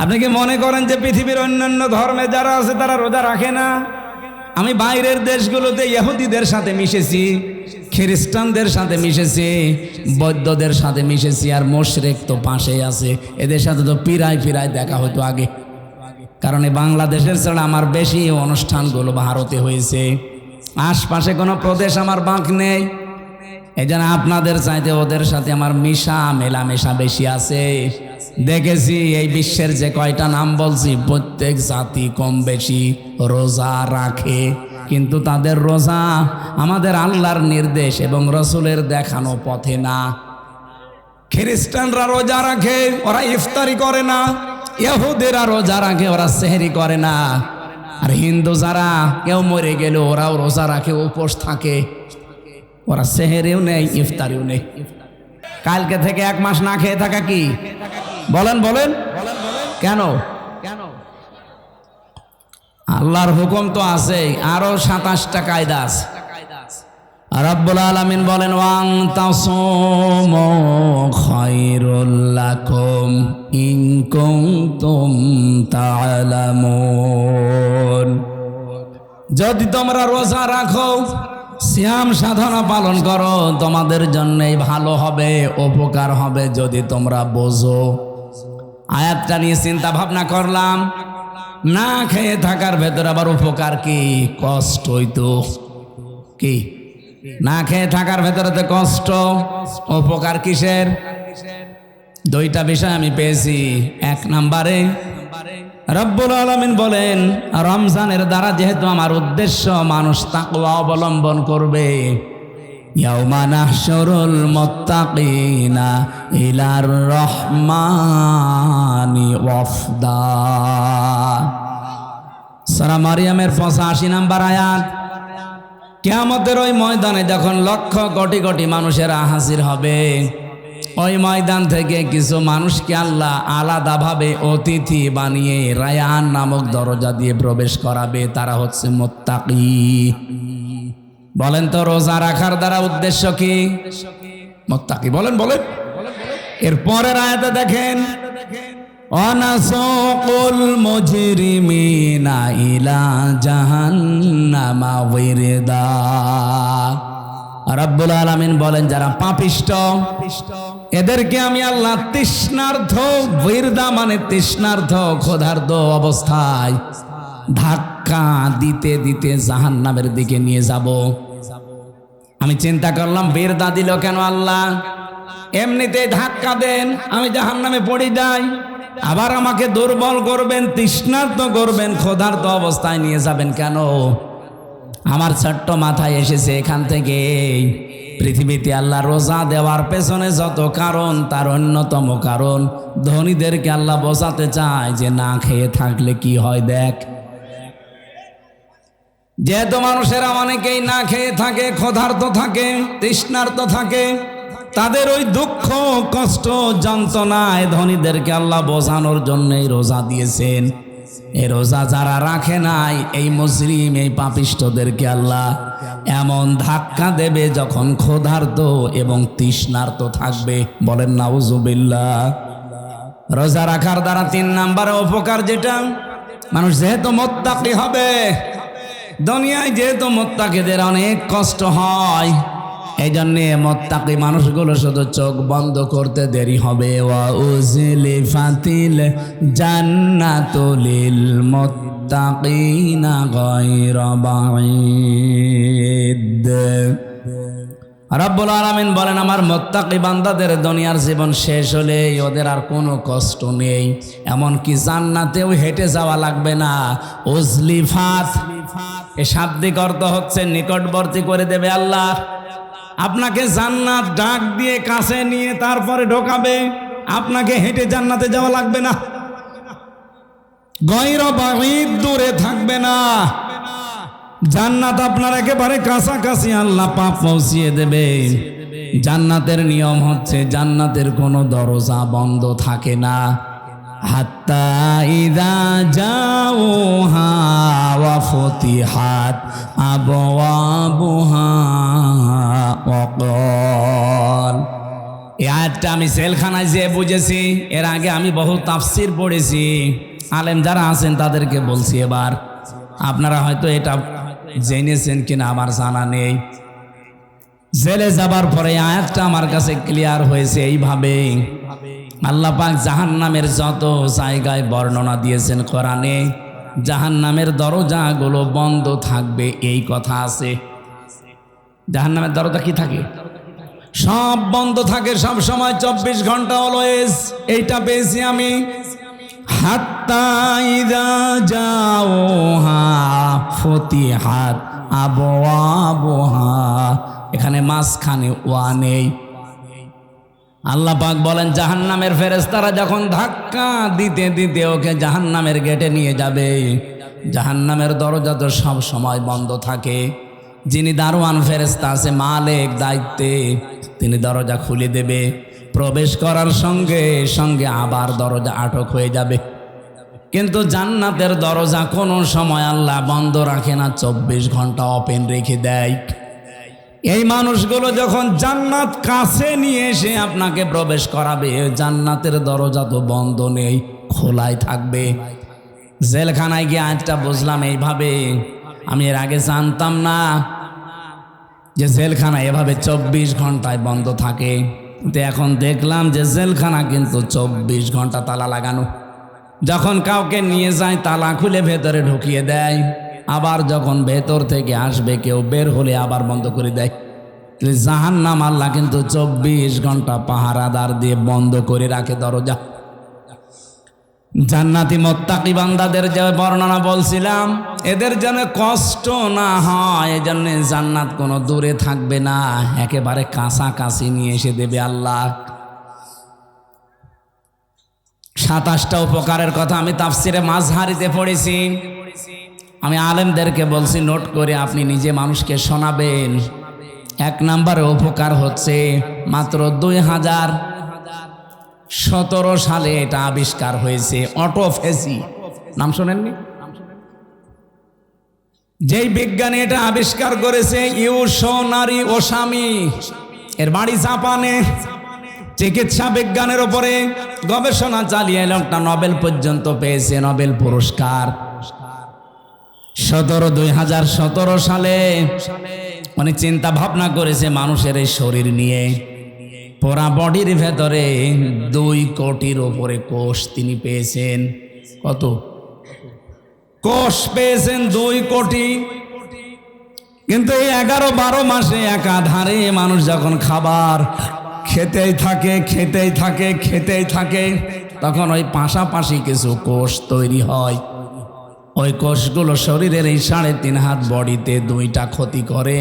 আপনি কি মনে করেন যে পৃথিবীর অন্যান্য ধর্মে যারা আছে তারা রোজা রাখে না? আমি বাইরের দেশগুলোতে ইহুদিদের সাথে মিশেছি, খ্রিস্টানদের সাথে মিশেছি, বৌদ্ধদের সাথে মিশেছি, আর মুশরিক তো পাশেই আছে। এদের সাথে তো ফিরায় দেখা হতো আগে। কারণ এই বাংলাদেশের ছাড়া আমার বেশি অনুষ্ঠানগুলো ভারতে হয়েছে। আশপাশে কোনো প্রদেশ আমার বাঁক নেই। এই জন্য আপনাদের চাইতে ওদের সাথে আমার মেলামেশা বেশি আছে। দেখেছি এই বিশ্বের যে কয়টা নাম বলছি প্রত্যেক জাতি কম বেশি রোজা রাখে, কিন্তু তাদের রোজা আমাদের আল্লাহর নির্দেশ এবং রসুলের দেখানো পথে না। খ্রিস্টানরা রোজা রাখে, ওরা ইফতারি করে না। ইহুদিরা রোজা রাখে, ওরা সেহরি করে না। আর হিন্দু যারা কেউ মরে গেল ওরাও রোজা রাখে, উপোস থাকে। ওরা সেহরিও নেই, ইফতারিও নেই। কালকে থেকে 1 মাস না খেয়ে থাকা কি? বলেন কেন? আল্লাহর হুকুম তো আছে, আরো 27টা কায়দা আছে। রব্বুল আলামিন বলেন ওয়াং তাসুমু খায়রুল লাকুম ইন কুনতুম তা'লামুন। যদি তোমরা রোজা রাখো, সিয়াম সাধনা পালন করো, তোমাদের জন্যই ভালো হবে, উপকার হবে যদি তোমরা বোঝো। আয়াতটা নিয়ে চিন্তা ভাবনা করলাম। না খেয়ে থাকার ভেতর আবার উপকার কি? কষ্টই তো। কি না খেয়ে থাকার ভেতরে তো কষ্ট, উপকার কিসের? 2টা বিষয় আমি পেয়েছি। 1 নম্বরে রব্বুল আলামিন বলেন রমজানের দ্বারা যেহেতু আমার উদ্দেশ্য মানুষ তাকওয়া অবলম্বন করবে, ইয়াউমা নাহশুরুল মুত্তাকিনা ইলার রহমানি ওয়াফদা। সূরা মারইয়ামের 85 নম্বর আয়াত। কিয়ামতের ওই ময়দানে যখন লক্ষ কোটি কোটি মানুষেরা হাজির হবে, ওই ময়দান থেকে কিছু মানুষকে আল্লাহ আলাদাভাবে অতিথি বানিয়ে রায়ান নামক দরজা দিয়ে প্রবেশ করাবে। তারা হচ্ছে মুত্তাকি। বলেন তো রোজা রাখার দ্বারা উদ্দেশ্য কি? মুত্তাকি। বলেন। এর পরের আয়াতে দেখেন অনাসুকুল মুজরিমিনা ইলা জাহান্নামা ওয়িরদা। রব্বুল আলামিন বলেন যারা পাপিষ্ট এদেরকে আমি আল্লাহ তৃষ্ণার্থ, ওয়িরদা মানে তৃষ্ণার্থ, ক্ষুধার্ত অবস্থায় ধাক্কা দিতে দিতে জাহান্নামের দিকে নিয়ে যাব। আমি চিন্তা করলাম ওয়িরদা দিল কেন আল্লাহ? এমনিতেই ধাক্কা দেন, আমি জাহান্নামে পড়ে যাই, আবার আমাকে দুর্বল করবেন, তৃষ্ণার্ত করবেন, ক্ষুধার্ত অবস্থায় নিয়ে যাবেন কেন? আমার ছোট্ট মাথায় এসেছে এখান থেকে পৃথিবীতে আল্লাহ রোজা দেওয়ার পেছনে যত কারণ, তার অন্যতম কারণ ধনীদেরকে আল্লাহ বোঝাতে চায় যে না খেয়ে থাকলে কি হয় দেখ। যেহেতু মানুষেরা অনেকেই না খেয়ে থাকে, ক্ষুধার্ত থাকে, তৃষ্ণার্ত থাকে, তাদের ওই দুঃখ কষ্ট যন্ত্রণায় ধনীদেরকে আল্লাহ বোঝানোর জন্যই রোজা দিয়েছেন। এই রোজা যারা রাখে নাই, এই মুজরিম, এই পাপিষ্টদেরকে আল্লাহ এমন ধাক্কা দেবে যখন ক্ষুধার্ত এবং তৃষ্ণার্ত থাকবে। বলেন নাউজুবিল্লাহ। রোজা রাখার দ্বারা 3 নম্বরে উপকার যেটা, মানুষ যেহেতু মুত্তাকি হবে, দুনিয়ায় যেহেতু মুত্তাকিদের অনেক কষ্ট হয়, এই জন্যে মুত্তাকি মানুষগুলো শুধু চোখ বন্ধ করতে দেরি হবে। ওয়া উজলিফাতিল জান্নাতু লিল মুত্তাকিনা গায়রা বাঈদ। রব্বুল আলামিন বলেন আমার মুত্তাকি বান্দাদের দুনিয়ার জীবন শেষ হলে ওদের আর কোনো কষ্ট নেই, এমনকি জান্নাতেও হেঁটে যাওয়া লাগবে না। উজলিফাত এ শাব্দিক অর্থ হচ্ছে নিকটবর্তী করে দেবে আল্লাহ। আপনাকে জান্নাত ডাক দিয়ে কাছে নিয়ে তারপরে ঢোকাবে, আপনাকে হেঁটে জান্নাতে যাওয়া লাগবে না। গায়রা বাঈদ, দূরে থাকবে না। জান্নাত আপনার একেবারে কাছাকাছি আল্লাহ পাক পৌঁছিয়ে দেবে। জান্নাতের নিয়ম হচ্ছে জান্নাতের কোনো দরজা বন্ধ থাকে না। হাত্তা ইযা জাউহা ওয়া ফুতিহাত আবওয়াবুহা ওয়া ক্বাল এই আয়াতটা আমি জেলখানায় যেয়ে বুঝেছি। এর আগে আমি বহু তাফসির পড়েছি, আলেম যারা আছেন তাদেরকে বলছি। এবার আপনারা হয়তো এটা জেনেছেন কিনা আমার জানা নেই। জেলে যাবার পরে আয়াতটা আমার কাছে ক্লিয়ার হয়েছে এইভাবে। আল্লাহ পাক জাহান্নামের যত জায়গায় বর্ণনা দিয়েছেন কোরআনে, জাহান্নামের দরজাগুলো বন্ধ থাকবে এই কথা আছে। জাহান্নামের দরজা কি থাকে? সব বন্ধ থাকে সব সময়, 24 ঘন্টা অলওয়েজ। এইটা পেয়েছি আমি। হাত্তা ইযা জাওহা ফতিহাত আবওয়াবুহা, এখানে মাঝখানে ওয়া নেই। আল্লাহ পাক বলেন জাহান্নামের ফেরেশতারা যখন ধাক্কা দিতে দিতে ওকে জাহান্নামের গেটে নিয়ে যাবে, জাহান্নামের দরজা তো সব সময় বন্ধ থাকে। যিনি দারোয়ান ফেরেশতা আছে মালিক দায়িত্বে, তিনি দরজা খুলে দেবে। প্রবেশ করার সঙ্গে সঙ্গে আবার দরজা আটক হয়ে যাবে। কিন্তু জান্নাতের দরজা কোনো সময় আল্লাহ বন্ধ রাখে না, 24 ঘন্টা ওপেন রেখে দেয়। এই মানুষগুলো যখন জান্নাত কাছে নিয়ে এসে আপনাকে প্রবেশ করাবে, জান্নাতের দরজা তো বন্ধ নেই, খোলাই থাকবে। জেলখানায় গিয়ে আজটা বুঝলাম এইভাবে। আমি এর আগে জানতাম না যে জেলখানা এভাবে 24 ঘন্টায় বন্ধ থাকে, কিন্তু এখন দেখলাম যে জেলখানা কিন্তু 24 ঘন্টা তালা লাগানো। যখন কাউকে নিয়ে যায় তালা খুলে ভেতরে ঢুকিয়ে দেয়, আবার যখন ভেতর থেকে আসবে কেউ বের হলে আবার বন্ধ করে দেয়। জাহান্নাম আল্লাহ কিন্তু 24 ঘন্টা পাহারাদার দিয়ে বন্ধ করে রাখে দরজা। জান্নাতি মুত্তাকি বান্দাদের যে বর্ণনা বলছিলাম, এদের যেন কষ্ট না হয় এজন্য জান্নাত কোনো দূরে থাকবে না, একেবারে কাছাকাছি নিয়ে এসে দেবে আল্লাহ। 27টা উপকারের কথা আমি তাফসিরে মাযহারিতে পড়েছি। আমি আলেমদেরকে বলছি নোট করে আপনি নিজে মানুষকে শোনাবেন। 1 নম্বরে উপকার হচ্ছে মাত্র 2017 সালে এটা আবিষ্কার হয়েছে, অটোফেজি। নাম শোনেননি? যেই বিজ্ঞানী এটা আবিষ্কার করেছে ইউশোনারি ওসামি, এর বাড়ি জাপানে। চিকিৎসা বিজ্ঞানের উপরে গবেষণা চালিয়ে লোকটা নোবেল পর্যন্ত পেয়েছে, নোবেল পুরস্কার। 2017 সালে অনেক চিন্তা ভাবনা করেছে মানুষের এই শরীর নিয়ে। পুরা বডির ভেতরে 2 কোটির উপরে কোষ তিনি পেয়েছেন। কত কোষ পেয়েছেন? 2 কোটি। কিন্তু এই 11-12 মাসে একাধারে মানুষ যখন খাবার খেতেই থাকে, তখন ওই পাশাপাশি কিছু কোষ তৈরি হয়। ওই কোষগুলো শরীরের এই 3.5 হাত বডিতে 2টা ক্ষতি করে।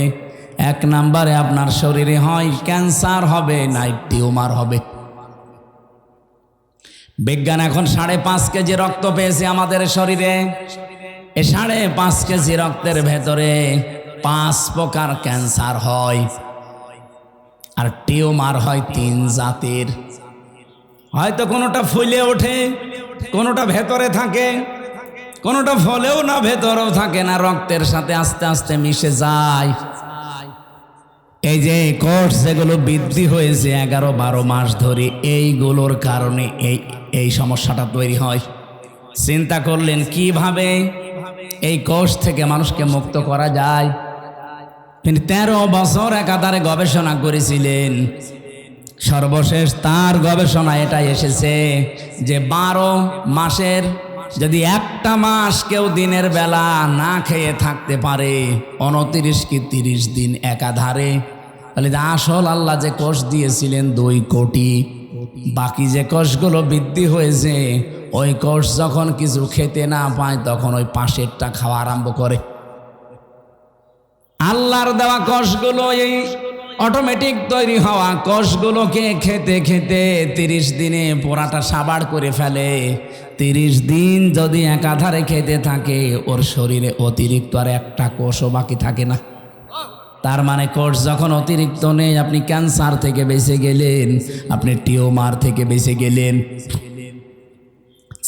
1 নম্বরে আপনার শরীরে হয় ক্যান্সার হবে, নাই টিউমার হবে। বিজ্ঞান এখন 5.5 কেজি রক্ত পেয়েছে আমাদের শরীরে। এই 5.5 কেজি রক্তের ভেতরে 5 প্রকার ক্যান্সার হয়, আর টিউমার হয় 3 জাতের। হয়তো কোনোটা ফুলে ওঠে, কোনোটা ভেতরে থাকে, কোনোটা ফলেও না ভেতরেও থাকে না, রক্তের সাথে আস্তে আস্তে মিশে যায়। এই যে কোষ যেগুলো বৃদ্ধি হয়েছে 11-12 মাস ধরে, এইগুলোর কারণে এই সমস্যাটা তৈরি হয়। চিন্তা করলেন কিভাবে এই কোষ থেকে মানুষকে মুক্ত করা যায়। তিনি 13 বছর একাধারে গবেষণা করেছিলেন। সর্বশেষ তার গবেষণা এটা এসেছে যে 12 মাসের যদি একটা মাস কেউ দিনের বেলা না খেয়ে থাকতে পারে, 29 কি 30 দিন একাধারে, তাহলে আসল আল্লাহ যে কোষ দিয়েছিলেন 2 কোটি, বাকি যে কোষগুলো বৃদ্ধি হয়েছে ওই কোষ যখন কিছু খেতে না পায় তখন ওই পাশেরটা খাওয়া আরম্ভ করে। আল্লাহর দেওয়া কোষগুলো, এই অটোমেটিক তৈরি হওয়া কোষগুলোকে খেতে খেতে 30 দিনে পোড়াটা সাবাড় করে ফেলে। 30 দিন যদি একাধারে খেতে থাকে ওর শরীরে অতিরিক্ত আর একটা কোষও বাকি থাকে না। তার মানে কোষ যখন অতিরিক্ত নেই, আপনি ক্যান্সার থেকে বেঁচে গেলেন, আপনি টিউমার থেকে বেঁচে গেলেন।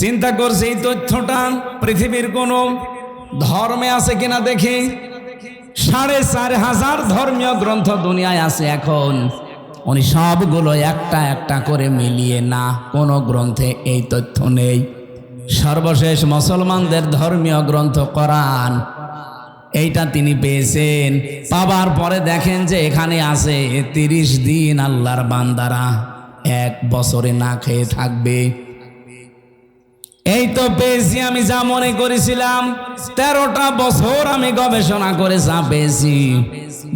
চিন্তা করছি এই তথ্যটা পৃথিবীর কোনো ধর্মে আছে কিনা দেখি। 4,500 ধর্মীয় গ্রন্থ দুনিয়ায় আছে এখন। উনি সবগুলো একটা একটা করে মিলিয়ে না, কোনো গ্রন্থে এই তথ্য নেই। সর্বশেষ মুসলমানদের ধর্মীয় গ্রন্থ কোরআন, এইটা তিনি পেয়েছেন। পাবার পরে দেখেন যে এখানে আছে 30 দিন আল্লাহর বান্দারা 1 বছরে না খেয়ে থাকবে। এই তো পেয়েছি আমি যা মনে করেছিলাম। 13টা বছর আমি গবেষণা করে যা পেয়েছি,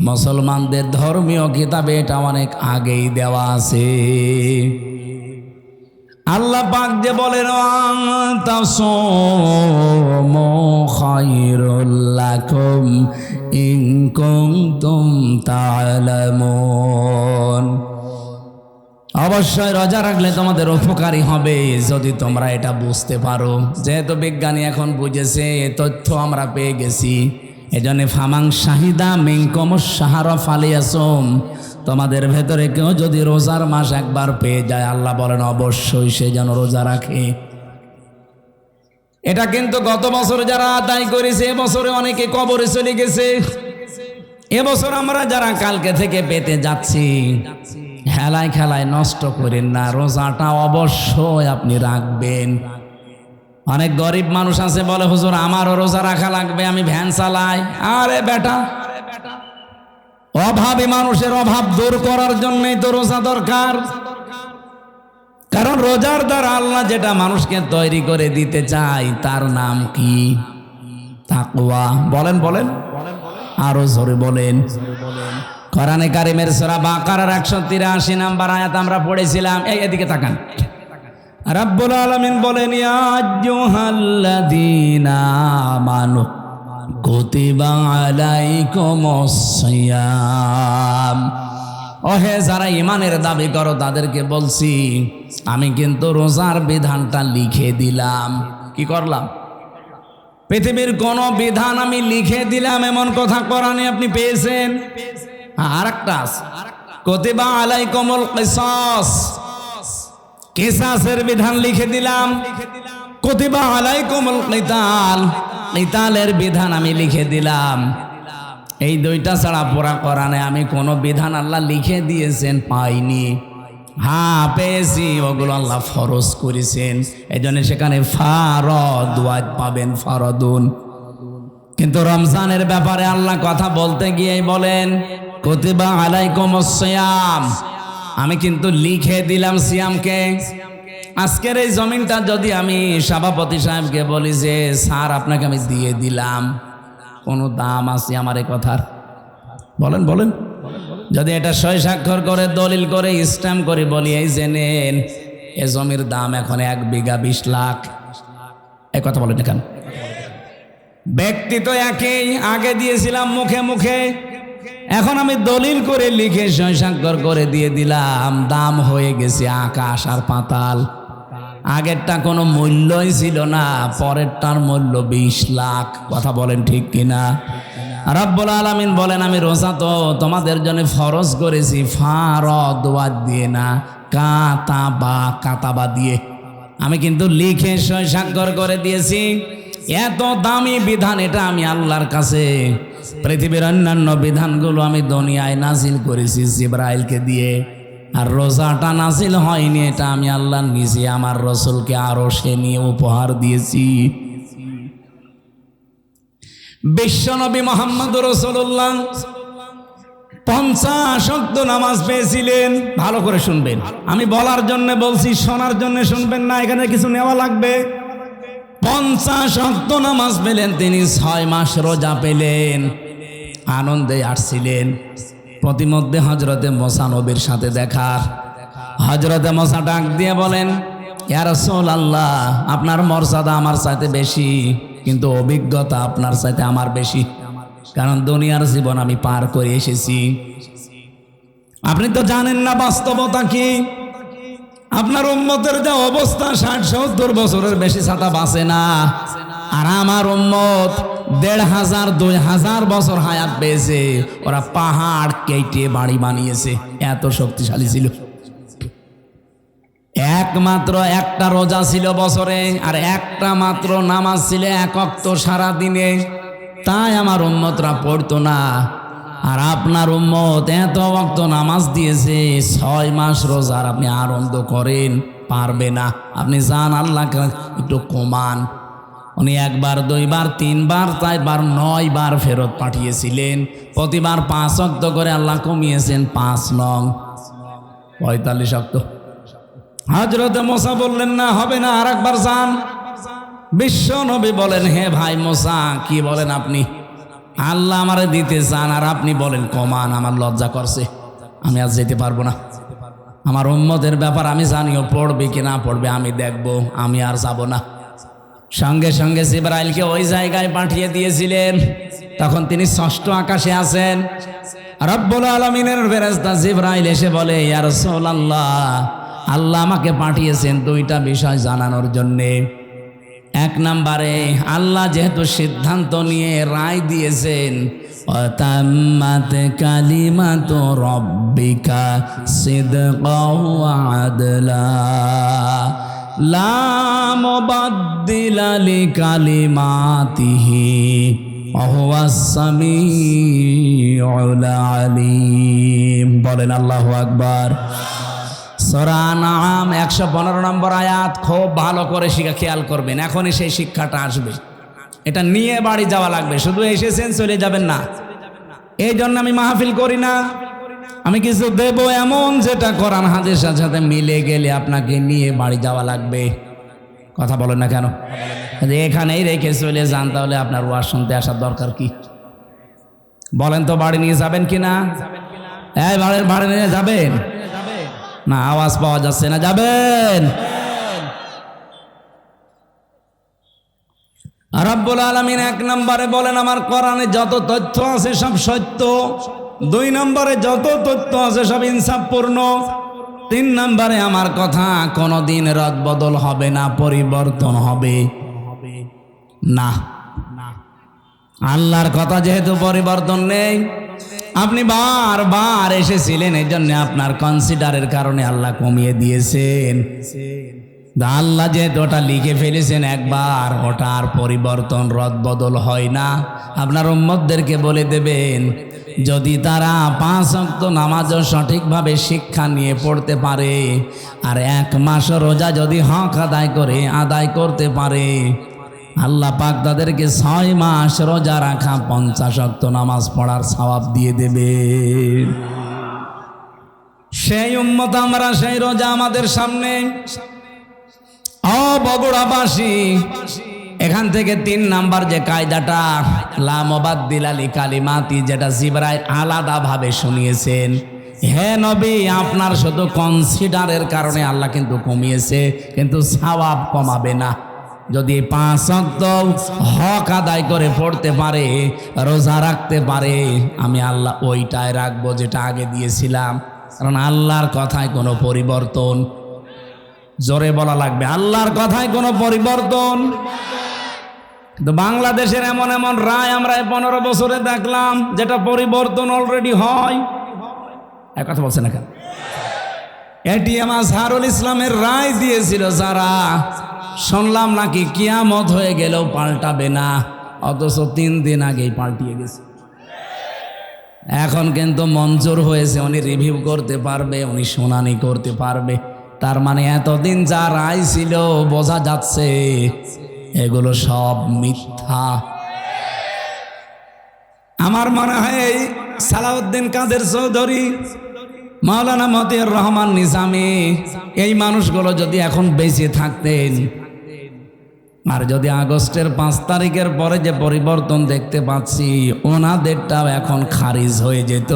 মুসলমানদের ধর্মীয় কিতাবে এটা অনেক আগেই দেওয়া আছে। আল্লাহ পাক যে বলেন তাসুমু খায়রুল লাকুম ইন কুনতুম তা'লামুন, অবশ্যই রোজা রাখলে তোমাদের উপকারী হবে যদি তোমরা এটা বুঝতে পারো। যেহেতু বিজ্ঞানী এখন বুঝেছে, এ তথ্য আমরা পেয়ে গেছি, এজন্য ফামাং শাহিদা মিনকুমুশ শাহরা ফালিয়াসুম, তোমাদের ভেতরে কেউ যদি রোজার মাস একবার পেয়ে যায়, আল্লাহ বলেন অবশ্যই সে যেন রোজা রাখে। এটা কিন্তু গত বছর যারা আদায় করেছে, এবছরে অনেকে কবরে চলে গেছে। এবছর আমরা যারা কালকে থেকে পেতে যাচ্ছি, হেলায় খেলায় নষ্ট করেন না, রোজাটা অবশ্যই আপনি রাখবেন। অনেক গরিব মানুষ আছে বলে হুজুর আমারও রোজা রাখা লাগবে, আমি ভ্যান চালাই। আরে বেটা, অভাবী মানুষের অভাব দূর করার জন্যই তো রোজা দরকার। কারণ রোজার দ্বারা আল্লাহ যেটা মানুষকে তৈরি করে দিতে চায় তার নাম কি? তাকওয়া। বলেন বলেন, আরো জোরে বলেন। কোরআনে কারিমের সূরা বাকারার 183 নম্বর আয়াত আমরা পড়েছিলাম। এদিকে তাকান। রাব্বুল আলামিন বলেন ইয়া আইয়ুহাল্লাযীনা আমানু কুতিবা আলাইকুমুস সিয়াম, ওহে যারা ঈমানের দাবি করো তাদেরকে বলছি আমি কিন্তু রোজার বিধানটা লিখে দিলাম। কি করলাম? পৃথিবীর কোন বিধান আমি লিখে দিলাম এমন কথা কোরআনে আপনি পেয়েছেন? আরেকটা কুতিবা আলাইকুমুল কিসাস, কিসাসের বিধান লিখে দিলাম। কুতিবা আলাইকুমুল কিতাল, কিতালের বিধান আমি লিখে দিলাম। এই দুইটা ছাড়া পুরা কোরআনে আমি কোনো বিধান আল্লাহ লিখে দিয়েছেন পাইনি। হ্যাঁ পেয়েছি, ওগুলো আল্লাহ ফরজ করেছেন, এই জন্য সেখানে ফারদ ওয়াজ পাবেন, ফারদুন। কিন্তু রমজানের ব্যাপারে আল্লাহ কথা বলতে গিয়ে বলেন কুতিবা আলাইকুমুস সিয়াম, আমি কিন্তু লিখে দিলাম সিয়ামকে। আজকের এই জমিনটা যদি আমি সভাপতি সাহেবকে বলি যে স্যার আপনাকে আমি দিয়ে দিলাম, কোনো দাম আছে আমার এই কথার? বলেন বলেন। যদি এটা সই স্বাক্ষর করে দলিল করে স্ট্যাম্প করে বলি এই যে নেন, এ জমির দাম এখন 1 বিঘা 20 লাখ, এই কথা বলেন কেন? ব্যক্তি তো একই, আগে দিয়েছিলাম মুখে মুখে, এখন আমি দলিল করে লিখে সই স্বাক্ষর করে দিয়ে দিলাম, দাম হয়ে গেছে আকাশ আর পাতাল। আগেরটা কোনো মূল্যই ছিল না, পরেরটার মূল্য 20 লাখ। কথা বলেন ঠিক কিনা? রব্বুল আলামিন বলেন আমি রোজা তো তোমাদের জন্য ফরজ করেছি ফারদ ওয়াজ দিয়ে না, কাতাবা দিয়ে। আমি কিন্তু লিখে সই স্বাক্ষর করে দিয়েছি। এত দামি বিধান এটা আমি আল্লাহর কাছে। পৃথিবীর অন্যান্য বিধানগুলো আমি দুনিয়ায় নাজিল করেছি জিবরাইলকে দিয়ে, আর রোজাটা নাজিল হয়নি, এটা আমি আল্লাহ নিজে আমার রসুলকে আরো সে নিয়ে উপহার দিয়েছি। বিশ্বনবী মুহাম্মদ রাসূলুল্লাহ 50 ওয়াক্ত নামাজ পেয়েছিলেন। ভালো করে শুনবেন, আমি বলার জন্য বলছি, শোনার জন্য শুনবেন না, এখানে কিছু নেওয়া লাগবে। 50 ওয়াক্ত নামাজ পেলেন তিনি, 6 মাস রোজা পেলেন, আনন্দে আসছিলেন। প্রতিমধ্যে হযরতে মুসা নবীর সাথে দেখা। হযরতে মুসা ডাক দিয়ে বলেন ইয়া রাসূলুল্লাহ, আপনার মর্যাদা আমার চাইতে বেশি, কিন্তু অভিজ্ঞতা আপনার চাইতে আমার বেশি, কারণ দুনিয়ার জীবন আমি পার করে এসেছি। আপনি তো জানেন না বাস্তবতা কি। আপনার উম্মতের যা অবস্থা, 60-70 বছরের বেশি ছাতা বাঁচে না, আর আমার উম্মত 1500 2000 বছর হায়াত পেয়েছে। ওরা পাহাড় কেটে বাড়ি বানিয়েছে, এত শক্তিশালী ছিল। একমাত্র একটা রোজা ছিল বছরে, আর একটা মাত্র নামাজ ছিল 1 ওয়াক্ত সারা দিনে। তাই আমার উম্মতরা পড়তো না। আর আপনার উম্মত এত ওয়াক্ত নামাজ দিয়েছে, 6 মাস রোজার আপনি আনন্দ করেন, পারবে না। আপনি যান আল্লাহকে একটু কমান। উনি 1 বার 2 বার 3 বার 4 বার 9 বার ফেরত পাঠিয়েছিলেন, প্রতিবার 5 ওয়াক্ত করে আল্লাহ কমিয়েছেন 5 নং 45 ওয়াক্ত। হযরত মুসা বললেন না, হবে না, আর একবার যান। বিশ্ব নবী বলেন, হে ভাই মুসা, কি বলেন আপনি? আল্লাহ আমারে দিতে চান আর আপনি বলেন কমান, আমার লজ্জা করছে, আমি আজ যেতে পারবো না। আমার উম্মতের ব্যাপার আমি জানিও, পড়বে কি না পড়বে আমি দেখব, আমি আর যাব না। সঙ্গে সঙ্গে জিবরাইলকে ওই জায়গায় পাঠিয়ে দিয়েছিলেন। তখন তিনি 6ষ্ঠ আকাশে আছেন। রব্বুল আলামিনের ফেরেশতা জিবরাইল এসে বলে, ইয়া রাসূলুল্লাহ, আল্লাহ আমাকে পাঠিয়েছেন 2টা বিষয় জানানোর জন্যে। 1 নম্বরে আল্লাহ যেহেতু সিদ্ধান্ত নিয়ে রায় দিয়েছেন, ওয়াতাম্মাত কালিমাতু রাব্বিকা সিদকাও ওয়া আদলা লা মুবাদদিলা লিকালিমাতিহি ওয়া হুয়াস সামিউল আলিম। বলেন আল্লাহু আকবার। সূরা আনআম 115 নম্বর আয়াত। খুব ভালো করে শিখা খেয়াল করবেন, এখনই সেই শিক্ষাটা আসবে। এটা নিয়ে বাড়ি যাওয়া লাগবে, শুধু এসেছেন চলে যাবেন না। এই জন্য আমি মাহফিল করি না, আমি কিছু দেব এমন যেটা কোরআন হাদিসের সাথে মিলে গেলে আপনাকে নিয়ে বাড়ি যাওয়া লাগবে। কথা বলেন না কেন? এখানেই রেখে চলে যান, তাহলে আপনার ওয়াজ শুনতে আসার দরকার কি? বলেন তো, বাড়ি নিয়ে যাবেন কি না? এই বাড়ি নিয়ে যাবেন না? আওয়াজ পাওয়া যাচ্ছে না, যাবেন? রব্বুল আলামিন 1 নম্বরে বলেন, আমার কোরআনে যত তথ্য আছে সব সত্য। 2 নম্বরে যত তথ্য আছে সব ইনসাফপূর্ণ। 3 নম্বরে আমার কথা কোনোদিন রদবদল হবে না, পরিবর্তন হবে না। আল্লাহর কথা যেহেতু পরিবর্তন নেই, আপনি বারবার এসেছিলেন, এই জন্য আপনার কনসিডারের কারণে আল্লাহ কমিয়ে দিয়েছেন। আল্লাহ যেহেতু ওটা লিখে ফেলেছেন একবার, ওটা আর পরিবর্তন রদবদল হয় না। আপনার উম্মতদেরকে বলে দেবেন, যদি তারা 5 ওয়াক্ত নামাজও সঠিকভাবে শিক্ষা নিয়ে পড়তে পারে, আর 1 মাস রোজা যদি হক আদায় করতে পারে, আল্লাহ পাক তাদেরকে 6 মাস রোজা রাখা 50 ওয়াক্ত নামাজ পড়ার সওয়াব দিয়ে দেবে। সেই উম্মত আমরা, সেই রোজা আমাদের সামনে। বগুড়াবাসী, এখান থেকে 3 নাম্বার যে কায়দাটা, লা মুবাদদিলা লিকালিমাতি, যেটা জিবরাইল আলাদাভাবে শুনিয়েছেন, হে নবী, আপনার শুধু কনসিডারের কারণে আল্লাহ কিন্তু কমিয়েছে, কিন্তু সওয়াব কমাবে না। যদি 5 ওয়াক্ত হক আদায় করে পড়তে পারে, রোজা রাখতে পারে, আমি আল্লাহ ওইটাই রাখবো যেটা আগে দিয়েছিলাম। কারণ আল্লাহর কথায় কোনো পরিবর্তন, জোরে বলা লাগবে, আল্লাহর কথায় কোনো পরিবর্তন। কিন্তু বাংলাদেশের এমন এমন রায় আমরা 15 বছরে দেখলাম, যেটা পরিবর্তন অলরেডি হয়। এক কথা বলছে না কেন? এটিএম আজহারুল ইসলামের রায় দিয়েছিল যারা, শুনলাম নাকি কিয়ামত হয়ে গেলেও পাল্টাবে না, অথচ 3 দিন আগেই পাল্টিয়ে গেছে। এখন কিন্তু মঞ্জুর হয়েছে, উনি রিভিউ করতে পারবে, উনি শুনানি করতে পারবে। তার মানে এতদিন যা রায় ছিল, বোঝা যাচ্ছে এগুলো সব মিথ্যা। আমার মনে হয় এই সালাউদ্দিন কাদের চৌধুরী, মাওলানা মতিউর রহমান নিজামী, এই মানুষগুলো যদি এখন বেঁচে থাকতেন, আর যদি আগস্টের 5 তারিখের পরে যে পরিবর্তন দেখতে পাচ্ছি, ওনাদেরটাও এখন খারিজ হয়ে যেত,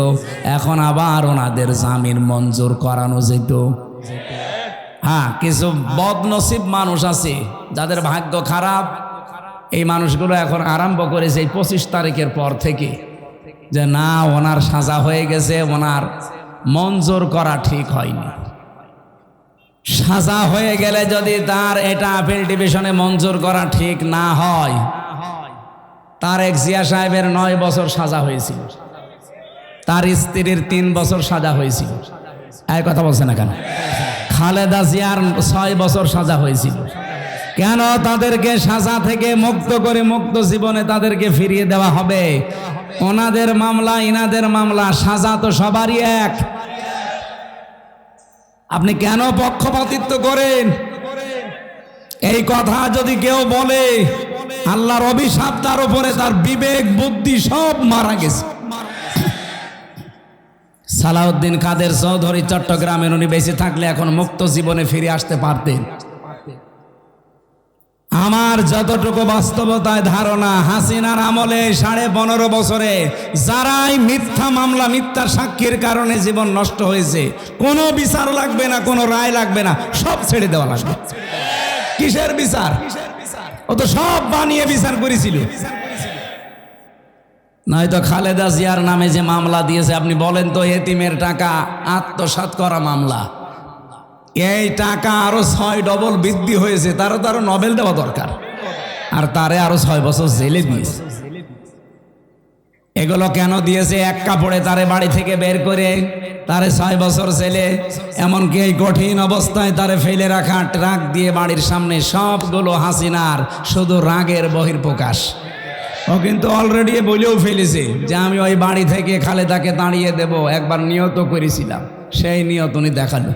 এখন আবার ওনাদের জামিন মঞ্জুর করানো যেত। হ্যাঁ, কিছু বদনসিব মানুষ আছে যাদের ভাগ্য খারাপ, এই মানুষগুলো এখন আরম্ভ করেছে এই 25 তারিখের পর থেকে, যে না, ওনার সাজা হয়ে গেছে, ওনার মঞ্জুর করা ঠিক হয়নি। সাজা হয়ে গেলে যদি তার এটা আপিল ডিভিশনে মঞ্জুর করা ঠিক না হয়, তারেক জিয়া সাহেবের 9 বছর সাজা হয়েছিল, তার স্ত্রীর 3 বছর সাজা হয়েছিল। এই কথা বলছে না কেন? খালেদা জিয়ার 6 বছর সাজা হয়েছিল। কেন তাদেরকে সাজা থেকে মুক্ত করে মুক্ত জীবনে তাদেরকে ফিরিয়ে দেওয়া হবে? ওনাদের মামলা ইনাদের মামলা, সাজা তো সবারই এক। আপনি কেন পক্ষপাতিত্ব করেন? এই কথা যদি কেউ বলে, আল্লাহর অভিশাপ তার উপরে, তার বিবেক বুদ্ধি সব মারা গেছে। সালাউদ্দিন কাদের চৌধুরী চট্টগ্রামের, উনি বেঁচে থাকলে এখন মুক্ত জীবনে ফিরে আসতে পারতেন। আমার যতটুকু বাস্তবতায় ধারণা, হাসিনার আমলে 15.5 বছরে যারাই মিথ্যা মামলা, মিথ্যা সাক্ষীর কারণে জীবন নষ্ট হয়েছে, কোনো বিচার লাগবে না, কোনো রায় লাগবে না, সব ছেড়ে দেওয়া লাগবে। কিসের বিচার? ও তো সব বানিয়ে বিচার করেছিল। নয়তো খালেদা জিয়ার নামে যে মামলা দিয়েছে, আপনি বলেন তো, এতিমের টাকা আত্মসাৎ করা মামলা, এই টাকা আরো 6 ডবল বৃদ্ধি হয়েছে, তারও তো আরো নোবেল দেওয়া দরকার, আর তারে আরো 6 বছর জেলে দিয়েছে। এগুলো কেন দিয়েছে? এক কাপড়ে তারে বাড়ি থেকে বের করে তারে 6 বছর জেলে, এমনকি এই কঠিন অবস্থায় তারে ফেলে রাখা ট্রাক দিয়ে বাড়ির সামনে, সবগুলো হাসিনার শুধু রাগের বহির্প্রকাশ। ও কিন্তু অলরেডি বলেও ফেলেছে যে আমি ওই বাড়ি থেকে খালেদাকে তাড়িয়ে দেব, একবার নিয়ত করেছিলাম, সেই নিয়ত উনি দেখালো।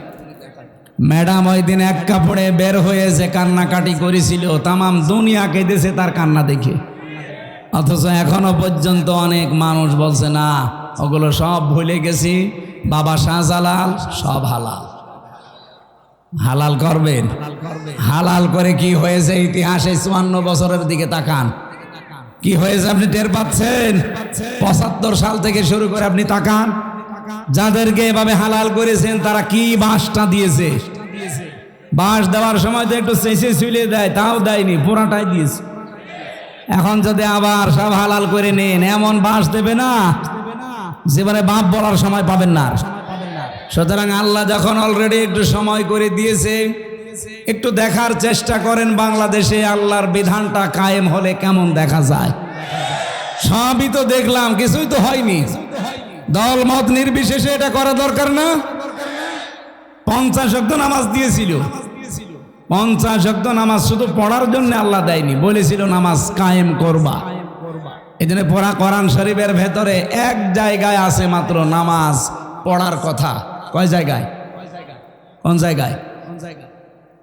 ম্যাডাম ওই দিন এক কাপড়ে বের হয়েছে, কান্নাকাটি করেছিল, তামাম দুনিয়া কেঁদেছে তার কান্না দেখে। অথচ এখনো পর্যন্ত অনেক মানুষ বলছে না, ওগুলো সব ভুলে গেছি, বাবা শাহজালাল সব হালাল। হালাল করবেন? হালাল করে কি হয়েছে ইতিহাসে? 54 বছরের দিকে তাকান, কি হয়েছে আপনি টের পাচ্ছেন? 75 সাল থেকে শুরু করে আপনি তাকান, যাদেরকে এভাবে হালাল করেছেন তারা কি বাসটা দিয়েছে। বাস দেওয়ার সময় তো একটু চেঁচে চুলে দেয়, তাও দেয়নি, পুরাটাই দিয়েছে। এখন যদি আবার সব হালাল করে নেন, এমন বাস দেবে না জীবনে বাপ বলার সময় পাবেন না। সুতরাং আল্লাহ যখন অলরেডি একটু সময় করে দিয়েছে, একটু দেখার চেষ্টা করেন বাংলাদেশে আল্লাহর বিধানটা কায়েম হলে কেমন দেখা যায়। সবই তো দেখলাম, কিছুই তো হয়নি। দল মত নির্বিশেষে এটা করা দরকার না? 50 ওয়াক্ত নামাজ দিয়েছিল, 50 ওয়াক্ত নামাজ শুধু পড়ার জন্য আল্লাহ দেয়নি, বলেছিল নামাজ কায়েম করবা। এই জন্য পড়া কোরআন শরীফের ভেতরে এক জায়গায় আছে মাত্র নামাজ পড়ার কথা। কয় জায়গায়? কোন জায়গায়?